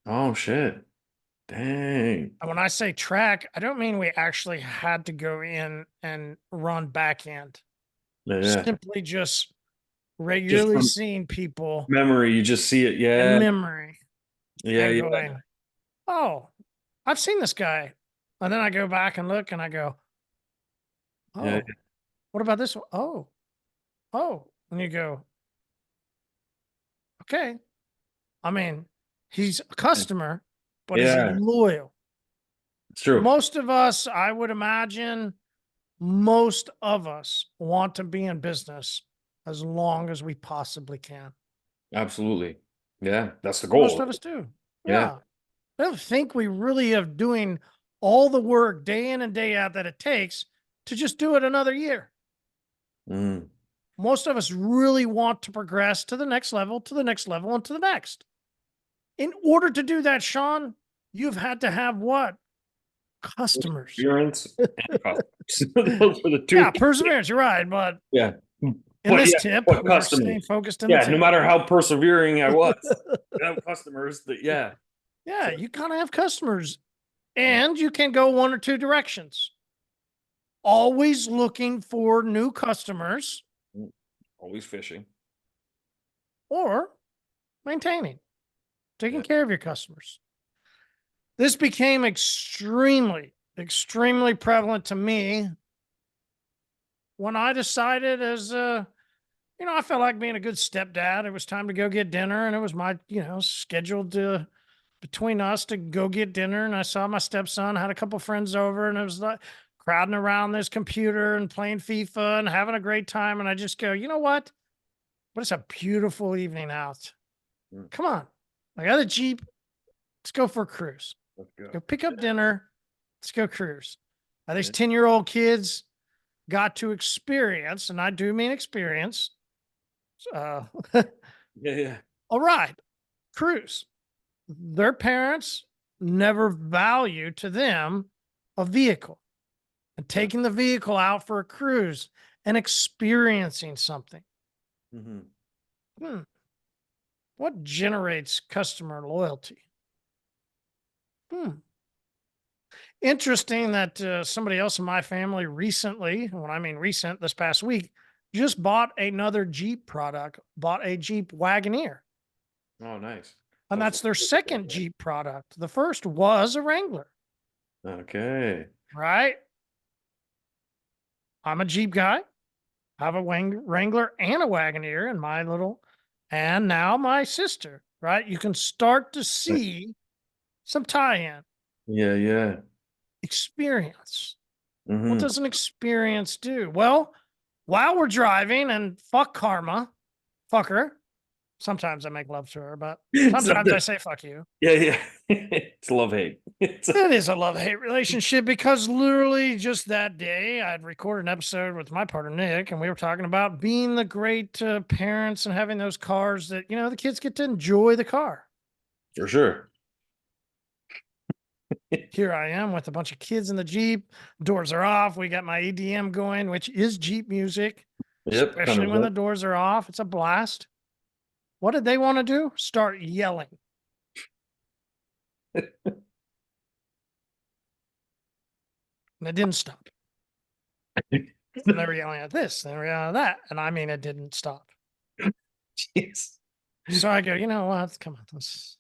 Oh shit. Dang. And when I say track, I don't mean we actually had to go in and run back end. Yeah. Simply just Just regularly from seeing people memory, you just see it. in Yeah. memory Yeah, and yeah. going, oh, I've seen this guy. And then I go back and look and I go, Yeah. oh, what about this one? Oh. And you go, okay. I mean, he's a customer, but is he Yeah. loyal? It's true. Most of us, I would imagine, most of us want to be in business as long as we possibly can. Absolutely. Yeah. That's the Most goal. of us do. Yeah. Yeah. I don't think we really are doing all the work day in and day out that it takes to just do it another year. Mm. Most of us really want to progress to the next level, to the next level, and to the next. In order to do that, Shawn, you've had to have what? Customers. Perseverance and customers. Those are the two. Yeah, perseverance. You're right. But Yeah. in But this yeah, tip, but we're staying customers. focused in the Yeah, no tip. matter how persevering I was, without customers, that yeah. Yeah, you kind of have customers, and you can go one or two directions. Always looking for new customers Always fishing. or maintaining, taking Yeah. care of your customers. This became extremely prevalent to me when I decided I felt like being a good stepdad. It was time to go get dinner, and it was my, scheduled to between us to go get dinner. And I saw my stepson, had a couple friends over, and it was like crowding around this computer and playing FIFA and having a great time. And I just go, you know what? But it's a beautiful evening out. Mm. Come on. I got a Jeep. Let's go for a cruise. Let's go. Go pick up dinner. Let's go cruise. Now, these Yeah. 10-year-old kids got to experience, and I do mean experience, uh, Yeah. a ride, cruise. Their parents never value to them a vehicle, and taking the vehicle out for a cruise and experiencing something. Mm-hmm. What generates customer loyalty? Interesting that somebody else in my family recently, when I mean recent, this past week, just bought another Jeep product, bought a Jeep Wagoneer. Oh, nice. And that's their second Jeep product. The first was a Wrangler, Okay. right? I'm a Jeep guy. I have a Wrangler and a Wagoneer in my little, and now my sister, right? You can start to see some tie-in Yeah, yeah. experience. What Mm-hmm. does an experience do? Well, while we're driving, and fuck karma, fuck her. Sometimes I make love to her, but sometimes I say fuck you. Yeah, yeah. It's love-hate. It is a love-hate relationship because literally just that day I'd recorded an episode with my partner Nick, and we were talking about being the great parents and having those cars that, the kids get to enjoy the car. For sure. Here I am with a bunch of kids in the Jeep. Doors are off. We got my EDM going, which is Jeep music, Yep. especially when the doors are off. It's a blast. What did they want to do? Start yelling. And it didn't stop. And they were yelling at this, they were yelling at that. And I mean, it didn't stop. Jeez. So I go, you know what? Come on, let's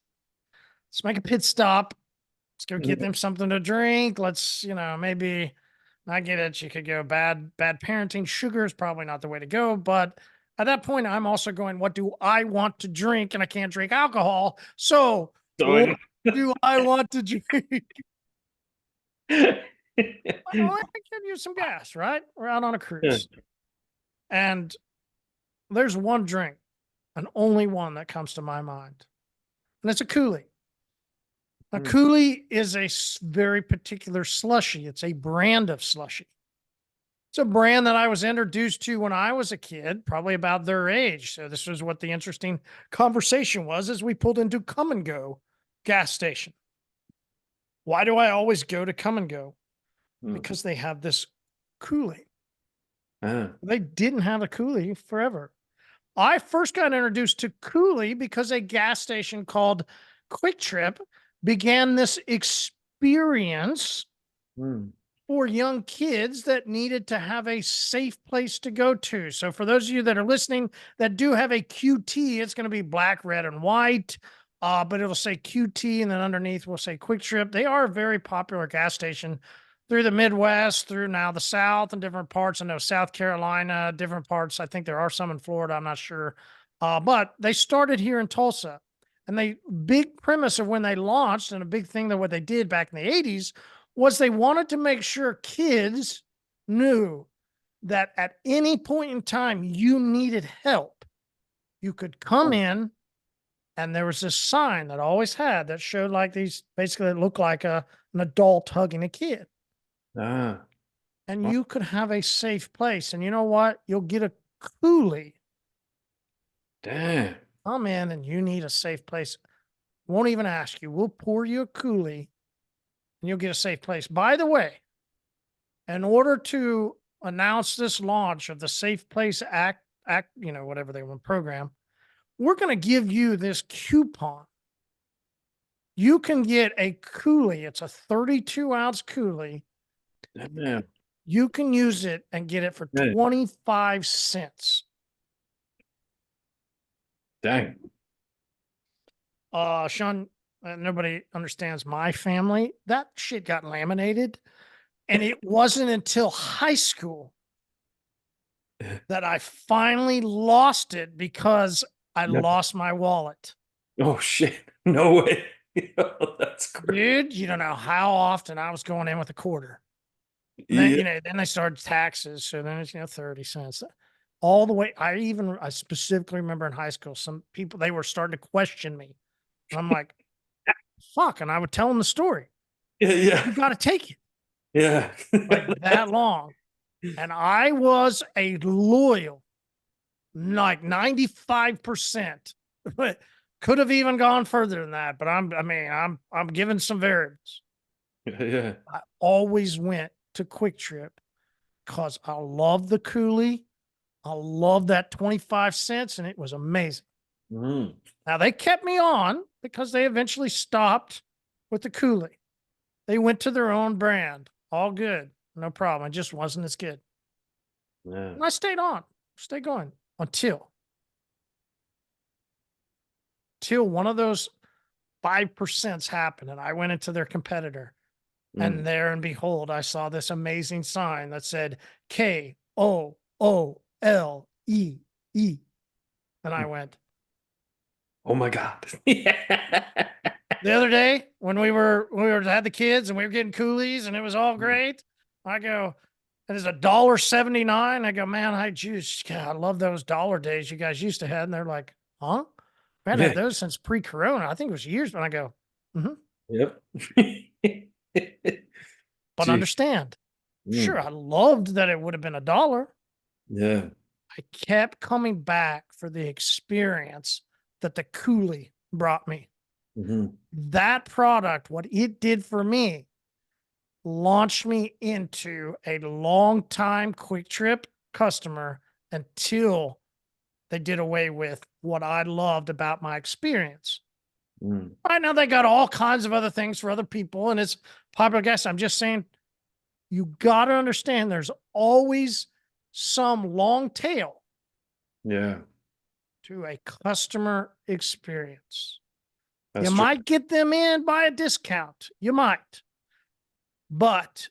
make a pit stop. Let's go get them something to drink. Let's, maybe I get it. You could go bad parenting. Sugar is probably not the way to go. But at that point, I'm also going, what do I want to drink? And I can't drink alcohol. So what do I want to drink? Well, I can give you some gas, right? We're out on a cruise. And there's one drink, and only one that comes to my mind. And it's a Coolie. A Coolie is a very particular slushy. It's a brand of slushy. It's a brand that I was introduced to when I was a kid, probably about their age. So this was what the interesting conversation was as we pulled into Come and Go gas station. Why do I always go to Come and Go? Mm. Because they have this coolie. Ah. They didn't have a coolie forever. I first got introduced to coolie because a gas station called Quick Trip began this experience Mm. for young kids that needed to have a safe place to go to. So for those of you that are listening that do have a QT, it's going to be black, red, and white. But it'll say QT, and then underneath will say Quick Trip. They are a very popular gas station through the Midwest, through now the South and different parts. I know South Carolina, different parts. I think there are some in Florida. I'm not sure. But they started here in Tulsa. And they big premise of when they launched, and a big thing that what they did back in the 80s was they wanted to make sure kids knew that at any point in time you needed help, you could come Oh. in, and there was this sign that I always had that showed like these basically it looked like an adult hugging a kid, Ah. and Wow. you could have a safe place. And you know what? You'll get a coolie. Damn. Come in and you need a safe place. Won't even ask you. We'll pour you a coolie and you'll get a safe place. By the way, in order to announce this launch of the Safe Place Act, whatever they want program, we're going to give you this coupon. You can get a coolie. It's a 32-ounce coolie. Damn. You can use it and get it for Hey. 25 cents. Dang. Shawn, nobody understands my family. That shit got laminated. And it wasn't until high school that I finally lost it because I Yeah. lost my wallet. Oh shit. No way. Oh, that's great. Dude, you don't know how often I was going in with a quarter. And then, Yeah. then they started taxes. So then it's, 30 cents all the way. I specifically remember in high school, some people, they were starting to question me. And I'm like, fuck. And I would tell them the story. Yeah. You Yeah. got to take it Yeah. like that long. And I was a loyal, like 95%, but could have even gone further than that. But I'm giving some variables. Yeah. I always went to Quick Trip because I love the coolie. I love that 25 cents, and it was amazing. Mm. Now they kept me on because they eventually stopped with the coolie. They went to their own brand. All good. No problem. It just wasn't as good. Yeah. And I stayed on, stayed going until one of those 5% happened. And I went into their competitor. Mm. And there and behold, I saw this amazing sign that said KOOLE. And I went, Oh my God. Yeah. the other day when we were had the kids and we were getting coolies and it was all great. I go, and it's $1.79. I go, man, I love those dollar days you guys used to have. And they're like, huh? We hadn't Yeah. had those since pre-corona. I think it was years. But I go, Yep. but Gee. understand. Sure, Mm. I loved that it would have been $1. Yeah. I kept coming back for the experience that the coolie brought me. Hmm. That product, what it did for me, launched me into a long time Quick Trip customer until they did away with what I loved about my experience. Mm. Right now, they got all kinds of other things for other people, and it's popular gas. I'm just saying, you got to understand there's always some long tail Yeah. to a customer experience. That's You true. might get them in by a discount. You might. But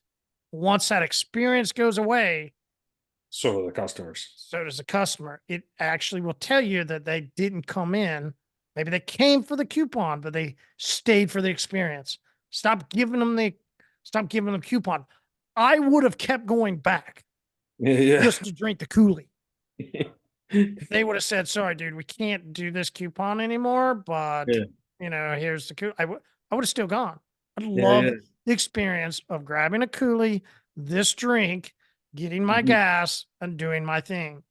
once that experience goes away, So are the customers. so does the customer. It actually will tell you that they didn't come in. Maybe they came for the coupon, but they stayed for the experience. Stop giving them coupon. I would have kept going back Yeah. just to drink the coolie. Yeah. If they would have said, sorry, dude, we can't do this coupon anymore, but Yeah. here's the I would have still gone. I Yeah. love the experience of grabbing a coolie, this drink, getting my Mhm. gas and doing my thing.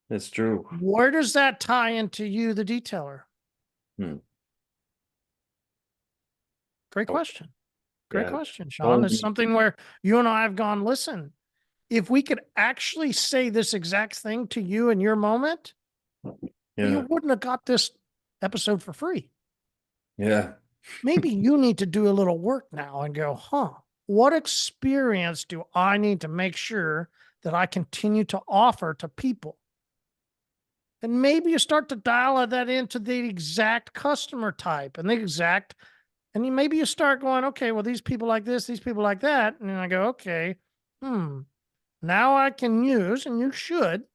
That's true. Where does that tie into you, the detailer? Hmm. Great Oh, question. Great yeah. question, Sean. Well, It's something where you and I have gone, listen, if we could actually say this exact thing to you in your moment, well, you yeah. wouldn't have got this episode for free. Yeah. Maybe you need to do a little work now and go, what experience do I need to make sure that I continue to offer to people? And maybe you start to dial that into the exact customer type and the exact, and maybe you start going, okay, well, these people like this, these people like that. And then I go, okay, now I can use, and you should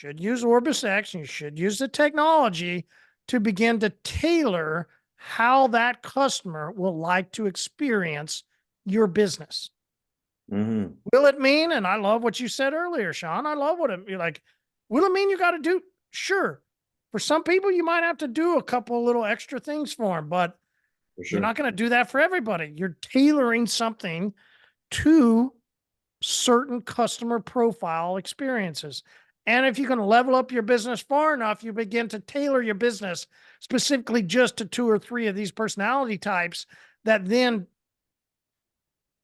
use OrbisX and you should use the technology to begin to tailor how that customer will like to experience your business. Hmm. Will it mean, and I love what you said earlier, Sean, I love what you're like, will it mean you got to do? Sure. For some people, you might have to do a couple of little extra things for them, but For you're sure. not going to do that for everybody. You're tailoring something to certain customer profile experiences. And if you can level up your business far enough, you begin to tailor your business specifically just to two or three of these personality types that then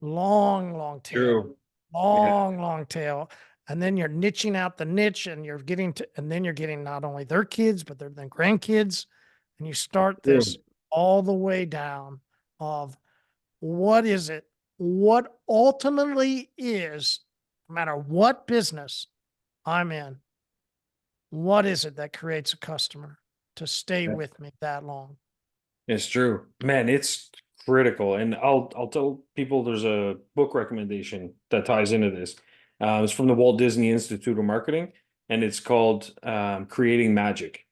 long tail, True. Yeah. long tail. And then you're niching out the niche and you're getting to, and then you're getting not only their kids, but their grandkids. And you start this True. all the way down of what is it? What ultimately is, no matter what business I'm in, what is it that creates a customer to stay Yeah. with me that long? It's true. Man, it's critical. And I'll tell people there's a book recommendation that ties into this. It's from the Walt Disney Institute of Marketing, and it's called Creating Magic.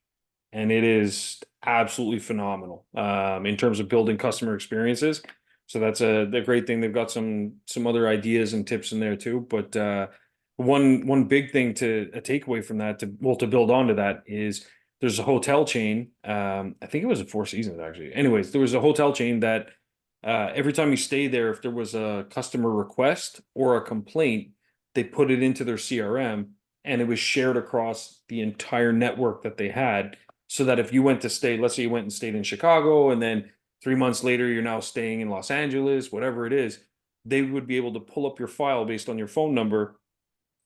And it is absolutely phenomenal in terms of building customer experiences. So that's a great thing. They've got some other ideas and tips in there too. But one big thing to a takeaway from that to build onto that is there's a hotel chain. I think it was a Four Seasons actually. Anyways, there was a hotel chain that every time you stay there, if there was a customer request or a complaint, they put it into their CRM and it was shared across the entire network that they had so that if you went to stay, let's say you went and stayed in Chicago, and then 3 months later you're now staying in Los Angeles, whatever it is, they would be able to pull up your file based on your phone number,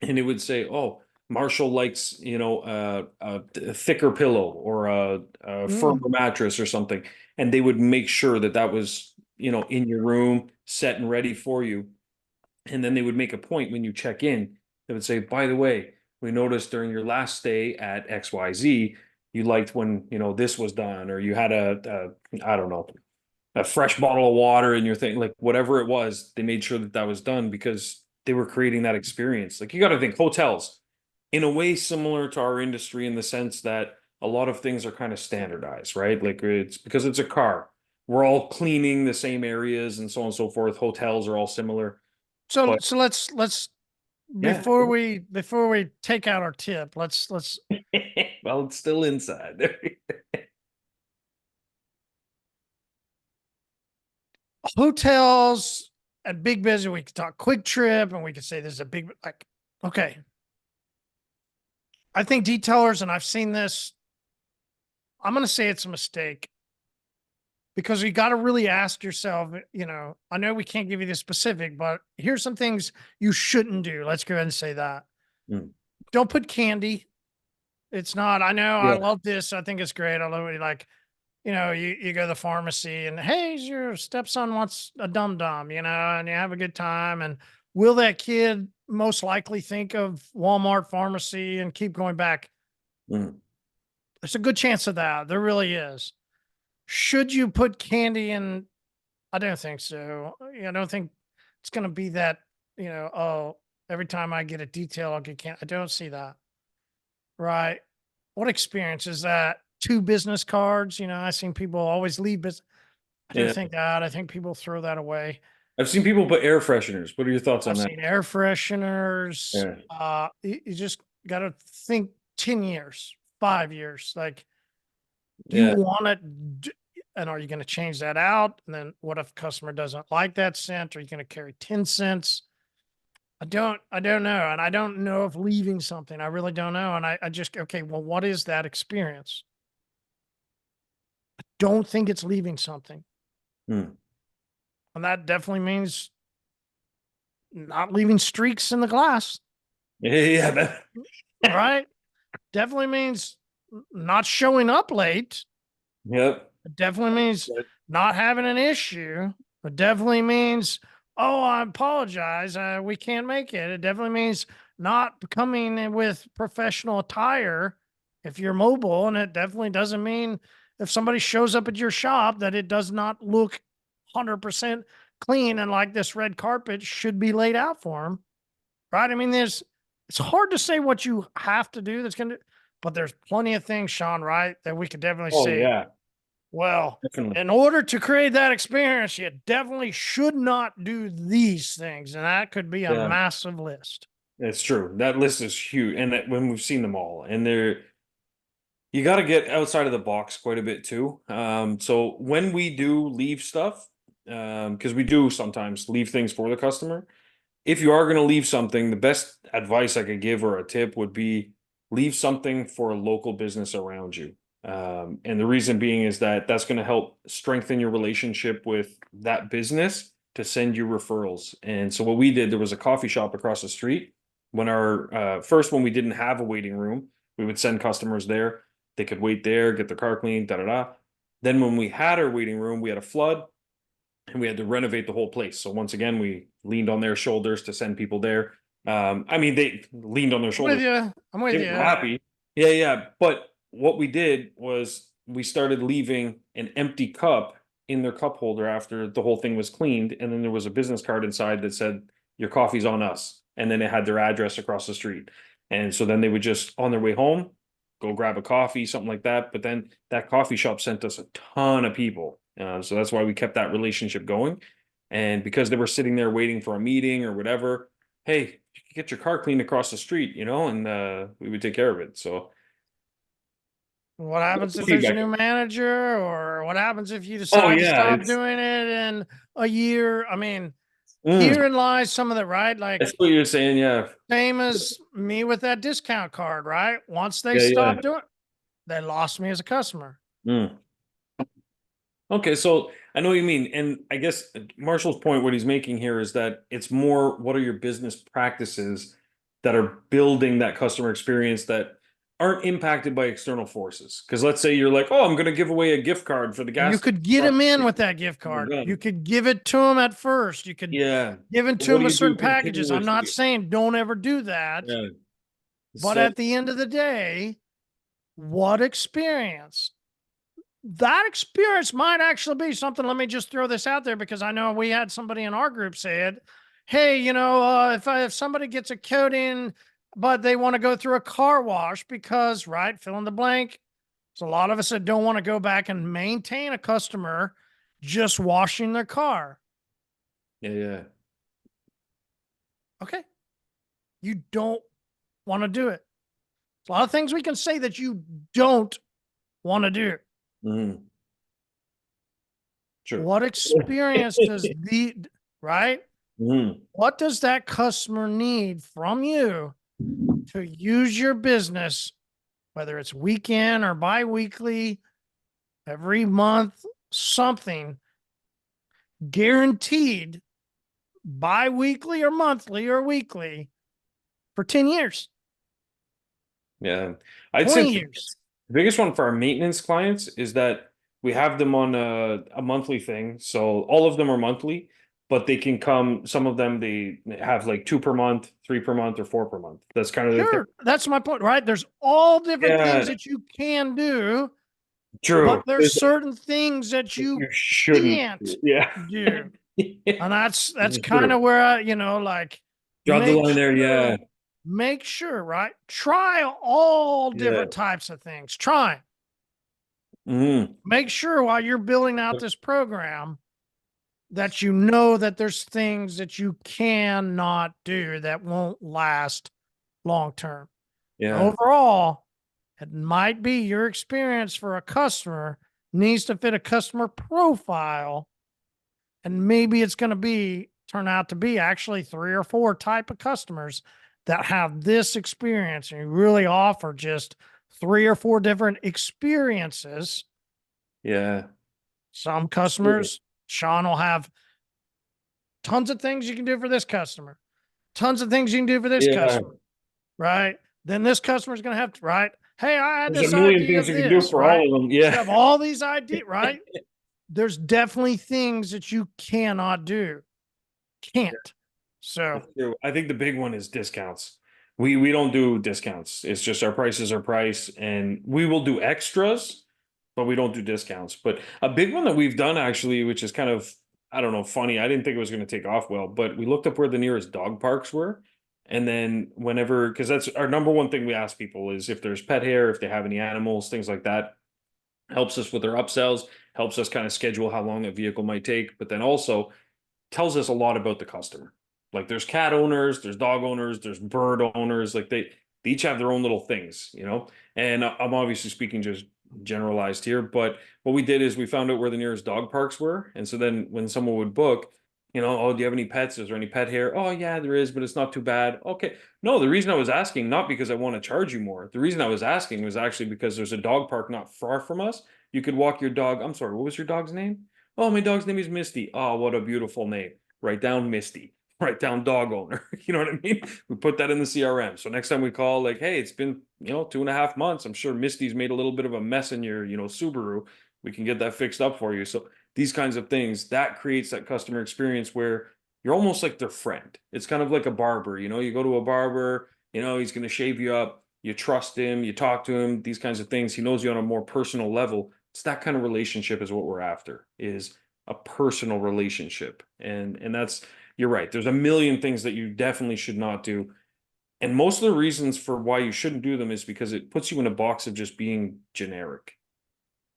and it would say, "Oh, Marshall likes, a thicker pillow or a Mm. firmer mattress or something," and they would make sure that that was, in your room, set and ready for you. And then they would make a point when you check in. They would say, by the way, we noticed during your last stay at XYZ, you liked when, this was done, or you had I don't know, a fresh bottle of water in your thing, like whatever it was, they made sure that that was done because they were creating that experience. Like you got to think hotels in a way similar to our industry in the sense that a lot of things are kind of standardized, right? Like it's because it's a car. We're all cleaning the same areas and so on and so forth. Hotels are all similar, So, but let's yeah. before we take out our tip, let's Well, it's still inside. hotels and big business. We could talk Quick Trip, and we could say this is a big like. Okay, I think detailers, and I've seen this. I'm going to say it's a mistake because you got to really ask yourself. I know we can't give you the specific, but here's some things you shouldn't do. Let's go ahead and say that. Mm. Don't put candy. It's not. I know. I Yeah. love this. I think it's great. I love it. Like, you go to the pharmacy and hey, your stepson wants a dum dum, and you have a good time. And will that kid most likely think of Walmart pharmacy and keep going back? Mm. There's a good chance of that. There really is. Should you put candy in? I don't think so. I don't think it's going to be that, oh, every time I get a detail, I'll get candy. I don't see that. Right. What experience is that? Two business cards. I've seen people always leave business. I don't Yeah. think that. I think people throw that away. I've seen people put air fresheners. What are your thoughts on I've that? seen air fresheners. Yeah. You just got to think 10 years, 5 years. Like, do you Yeah. want it? And are you going to change that out? And then what if customer doesn't like that scent? Are you going to carry 10 cents? I don't know. And I don't know if leaving something, I really don't know. And I just, okay, well, what is that experience? Don't think it's leaving something. Hmm. And that definitely means not leaving streaks in the glass, Yeah, yeah, that, right? Definitely means not showing up late. yep. It definitely means But- not having an issue. It definitely means, oh, I apologize. We can't make it. It definitely means not coming in with professional attire if you're mobile. And it definitely doesn't mean if somebody shows up at your shop that it does not look 100% clean and like this red carpet should be laid out for them. Right. I mean, it's hard to say what you have to do that's going to, but there's plenty of things, Sean, right, that we could definitely Oh say, yeah, well, definitely. in order to create that experience, you definitely should not do these things. And that could be a Yeah, massive list. it's true. That list is huge, and that, when we've seen them all, and they're you got to get outside of the box quite a bit too. So when we do leave stuff, because we do sometimes leave things for the customer, if you are going to leave something, the best advice I could give or a tip would be leave something for a local business around you. And the reason being is that that's going to help strengthen your relationship with that business to send you referrals. And so what we did, there was a coffee shop across the street. When our first, when we didn't have a waiting room, we would send customers there. They could wait there, get their car cleaned, da da da. Then when we had our waiting room, we had a flood and we had to renovate the whole place. So once again, we leaned on their shoulders to send people there. I mean, they leaned on their I'm with shoulders. you. I'm They with were you. happy. Yeah, yeah. But what we did was we started leaving an empty cup in their cup holder after the whole thing was cleaned. And then there was a business card inside that said, "Your coffee's on us." And then it had their address across the street. And so then they would just, on their way home, go grab a coffee, something like that. But then that coffee shop sent us a ton of people. So that's why we kept that relationship going. And because they were sitting there waiting for a meeting or whatever, hey, you can get your car cleaned across the street, and we would take care of it. So What happens if there's a feedback. new manager, or what happens if you Oh decide to yeah, stop it's doing it in a year? I mean, mm, herein lies some of the right, like that's what you're saying. Yeah, same as me with that discount card, right? Once they yeah, yeah. stopped doing, they lost me as a customer. Mm. Okay, so I know what you mean, and I guess Marshall's point, what he's making here, is that it's more what are your business practices that are building that customer experience that aren't impacted by external forces. Because let's say you're like, oh, I'm going to give away a gift card for the You gas. could get them in with that gift We're card. You done. could give it to them at first. You could Yeah. give it But to what them do with you do certain packages. I'm not continuously? saying don't ever do that. Yeah. But So, at the end of the day, what experience? That experience might actually be something. Let me just throw this out there because I know we had somebody in our group say it. Hey, if somebody gets a coating, but they want to go through a car wash because, right, fill in the blank. So a lot of us that don't want to go back and maintain a customer just washing their car. yeah, yeah. Okay. You don't want to do it. A lot of things we can say that you don't want to do. Mhm. Sure. What experience does right? Mhm. What does that customer need from you to use your business, whether it's weekend or bi-weekly, every month, something guaranteed bi-weekly or monthly or weekly for 10 years, Yeah. I'd say 20 the years. biggest one for our maintenance clients is that we have them on a monthly thing. So all of them are monthly, but they can come, some of them they have like two per month, three per month, or four per month. That's kind of the thing. Sure. That's my point, right? There's all different things Yeah, that you can do, but true. there's certain things that You you shouldn't. can't Yeah. do. And that's This is kind true. of where like Draw the make line there. sure, Yeah. right? Try all Yeah. different types of things. Try. Hmm. Make sure while you're building out this program that you know that there's things that you cannot do that won't last long term. Yeah. Overall, it might be your experience for a customer needs to fit a customer profile, and maybe it's going to be turn out to be actually 3 or 4 type of customers that have this experience, and you really offer just 3 or 4 different experiences. Yeah. Some Absolutely. customers, Shawn will have tons of things you can do for this customer, tons of things you can do for this Yeah. customer, right? Then this customer's going to have to, right? Hey, I had There's a this million idea things of you can do this, for right? all of them. So you Yeah. have all these ideas, right? There's definitely things that you cannot do. Can't. So That's true. I think the big one is discounts. We don't do discounts. It's just our prices are price, and we will do extras, but we don't do discounts. But a big one that we've done actually, which is kind of, I don't know, funny. I didn't think it was going to take off well, but we looked up where the nearest dog parks were. And then whenever, because that's our number one thing we ask people is if there's pet hair, if they have any animals, things like that, helps us with our upsells, helps us kind of schedule how long a vehicle might take, but then also tells us a lot about the customer. Like there's cat owners, there's dog owners, there's bird owners. Like they each have their own little things, you know. And I'm obviously speaking just generalized here, but what we did is we found out where the nearest dog parks were, and so then when someone would book, you know, oh, do you have any pets? Is there any pet hair? Oh, yeah, there is, but it's not too bad. Okay. No, the reason I was asking, not because I want to charge you more. The reason I was asking was actually because there's a dog park not far from us. You could walk your dog. I'm sorry, what was your dog's name? Oh, my dog's name is Misty. Oh, what a beautiful name. Write down Misty. Write down dog owner. You know what I mean? We put that in the CRM. So next time we call, like, hey, it's been, 2.5 months. I'm sure Misty's made a little bit of a mess in your, Subaru. We can get that fixed up for you. So these kinds of things that creates that customer experience where you're almost like their friend. It's kind of like a barber, you go to a barber, he's going to shave you up. You trust him, you talk to him, these kinds of things. He knows you on a more personal level. It's that kind of relationship is what we're after, is a personal relationship. And that's, you're right. There's a million things that you definitely should not do. And most of the reasons for why you shouldn't do them is because it puts you in a box of just being generic.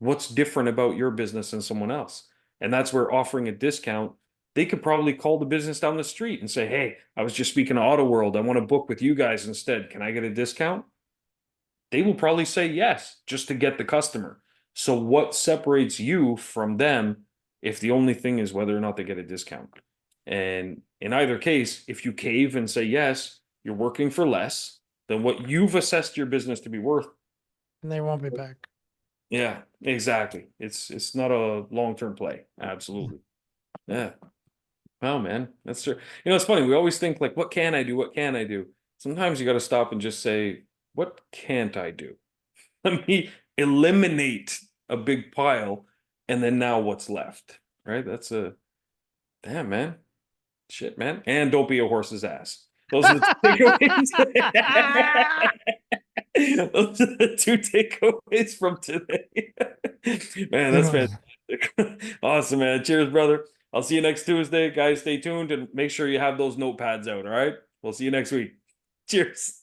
What's different about your business than someone else? And that's where offering a discount, they could probably call the business down the street and say, hey, I was just speaking to Auto World. I want to book with you guys instead. Can I get a discount? They will probably say yes, just to get the customer. So what separates you from them if the only thing is whether or not they get a discount? And in either case, if you cave and say yes, you're working for less than what you've assessed your business to be worth. and they won't be back. Yeah, exactly. It's not a long-term play. Absolutely. Yeah. Wow, man. That's true. It's funny. We always think like, what can I do? What can I do? Sometimes you got to stop and just say, what can't I do? Let me eliminate a big pile, and then now what's left? Right? That's a damn, man. Shit, man. And don't be a horse's ass. Those are the two takeaways. Those are the two takeaways from today. Man, that's fantastic. Awesome, man. Cheers, brother. I'll see you next Tuesday. Guys, stay tuned and make sure you have those notepads out. All right. We'll see you next week. Cheers.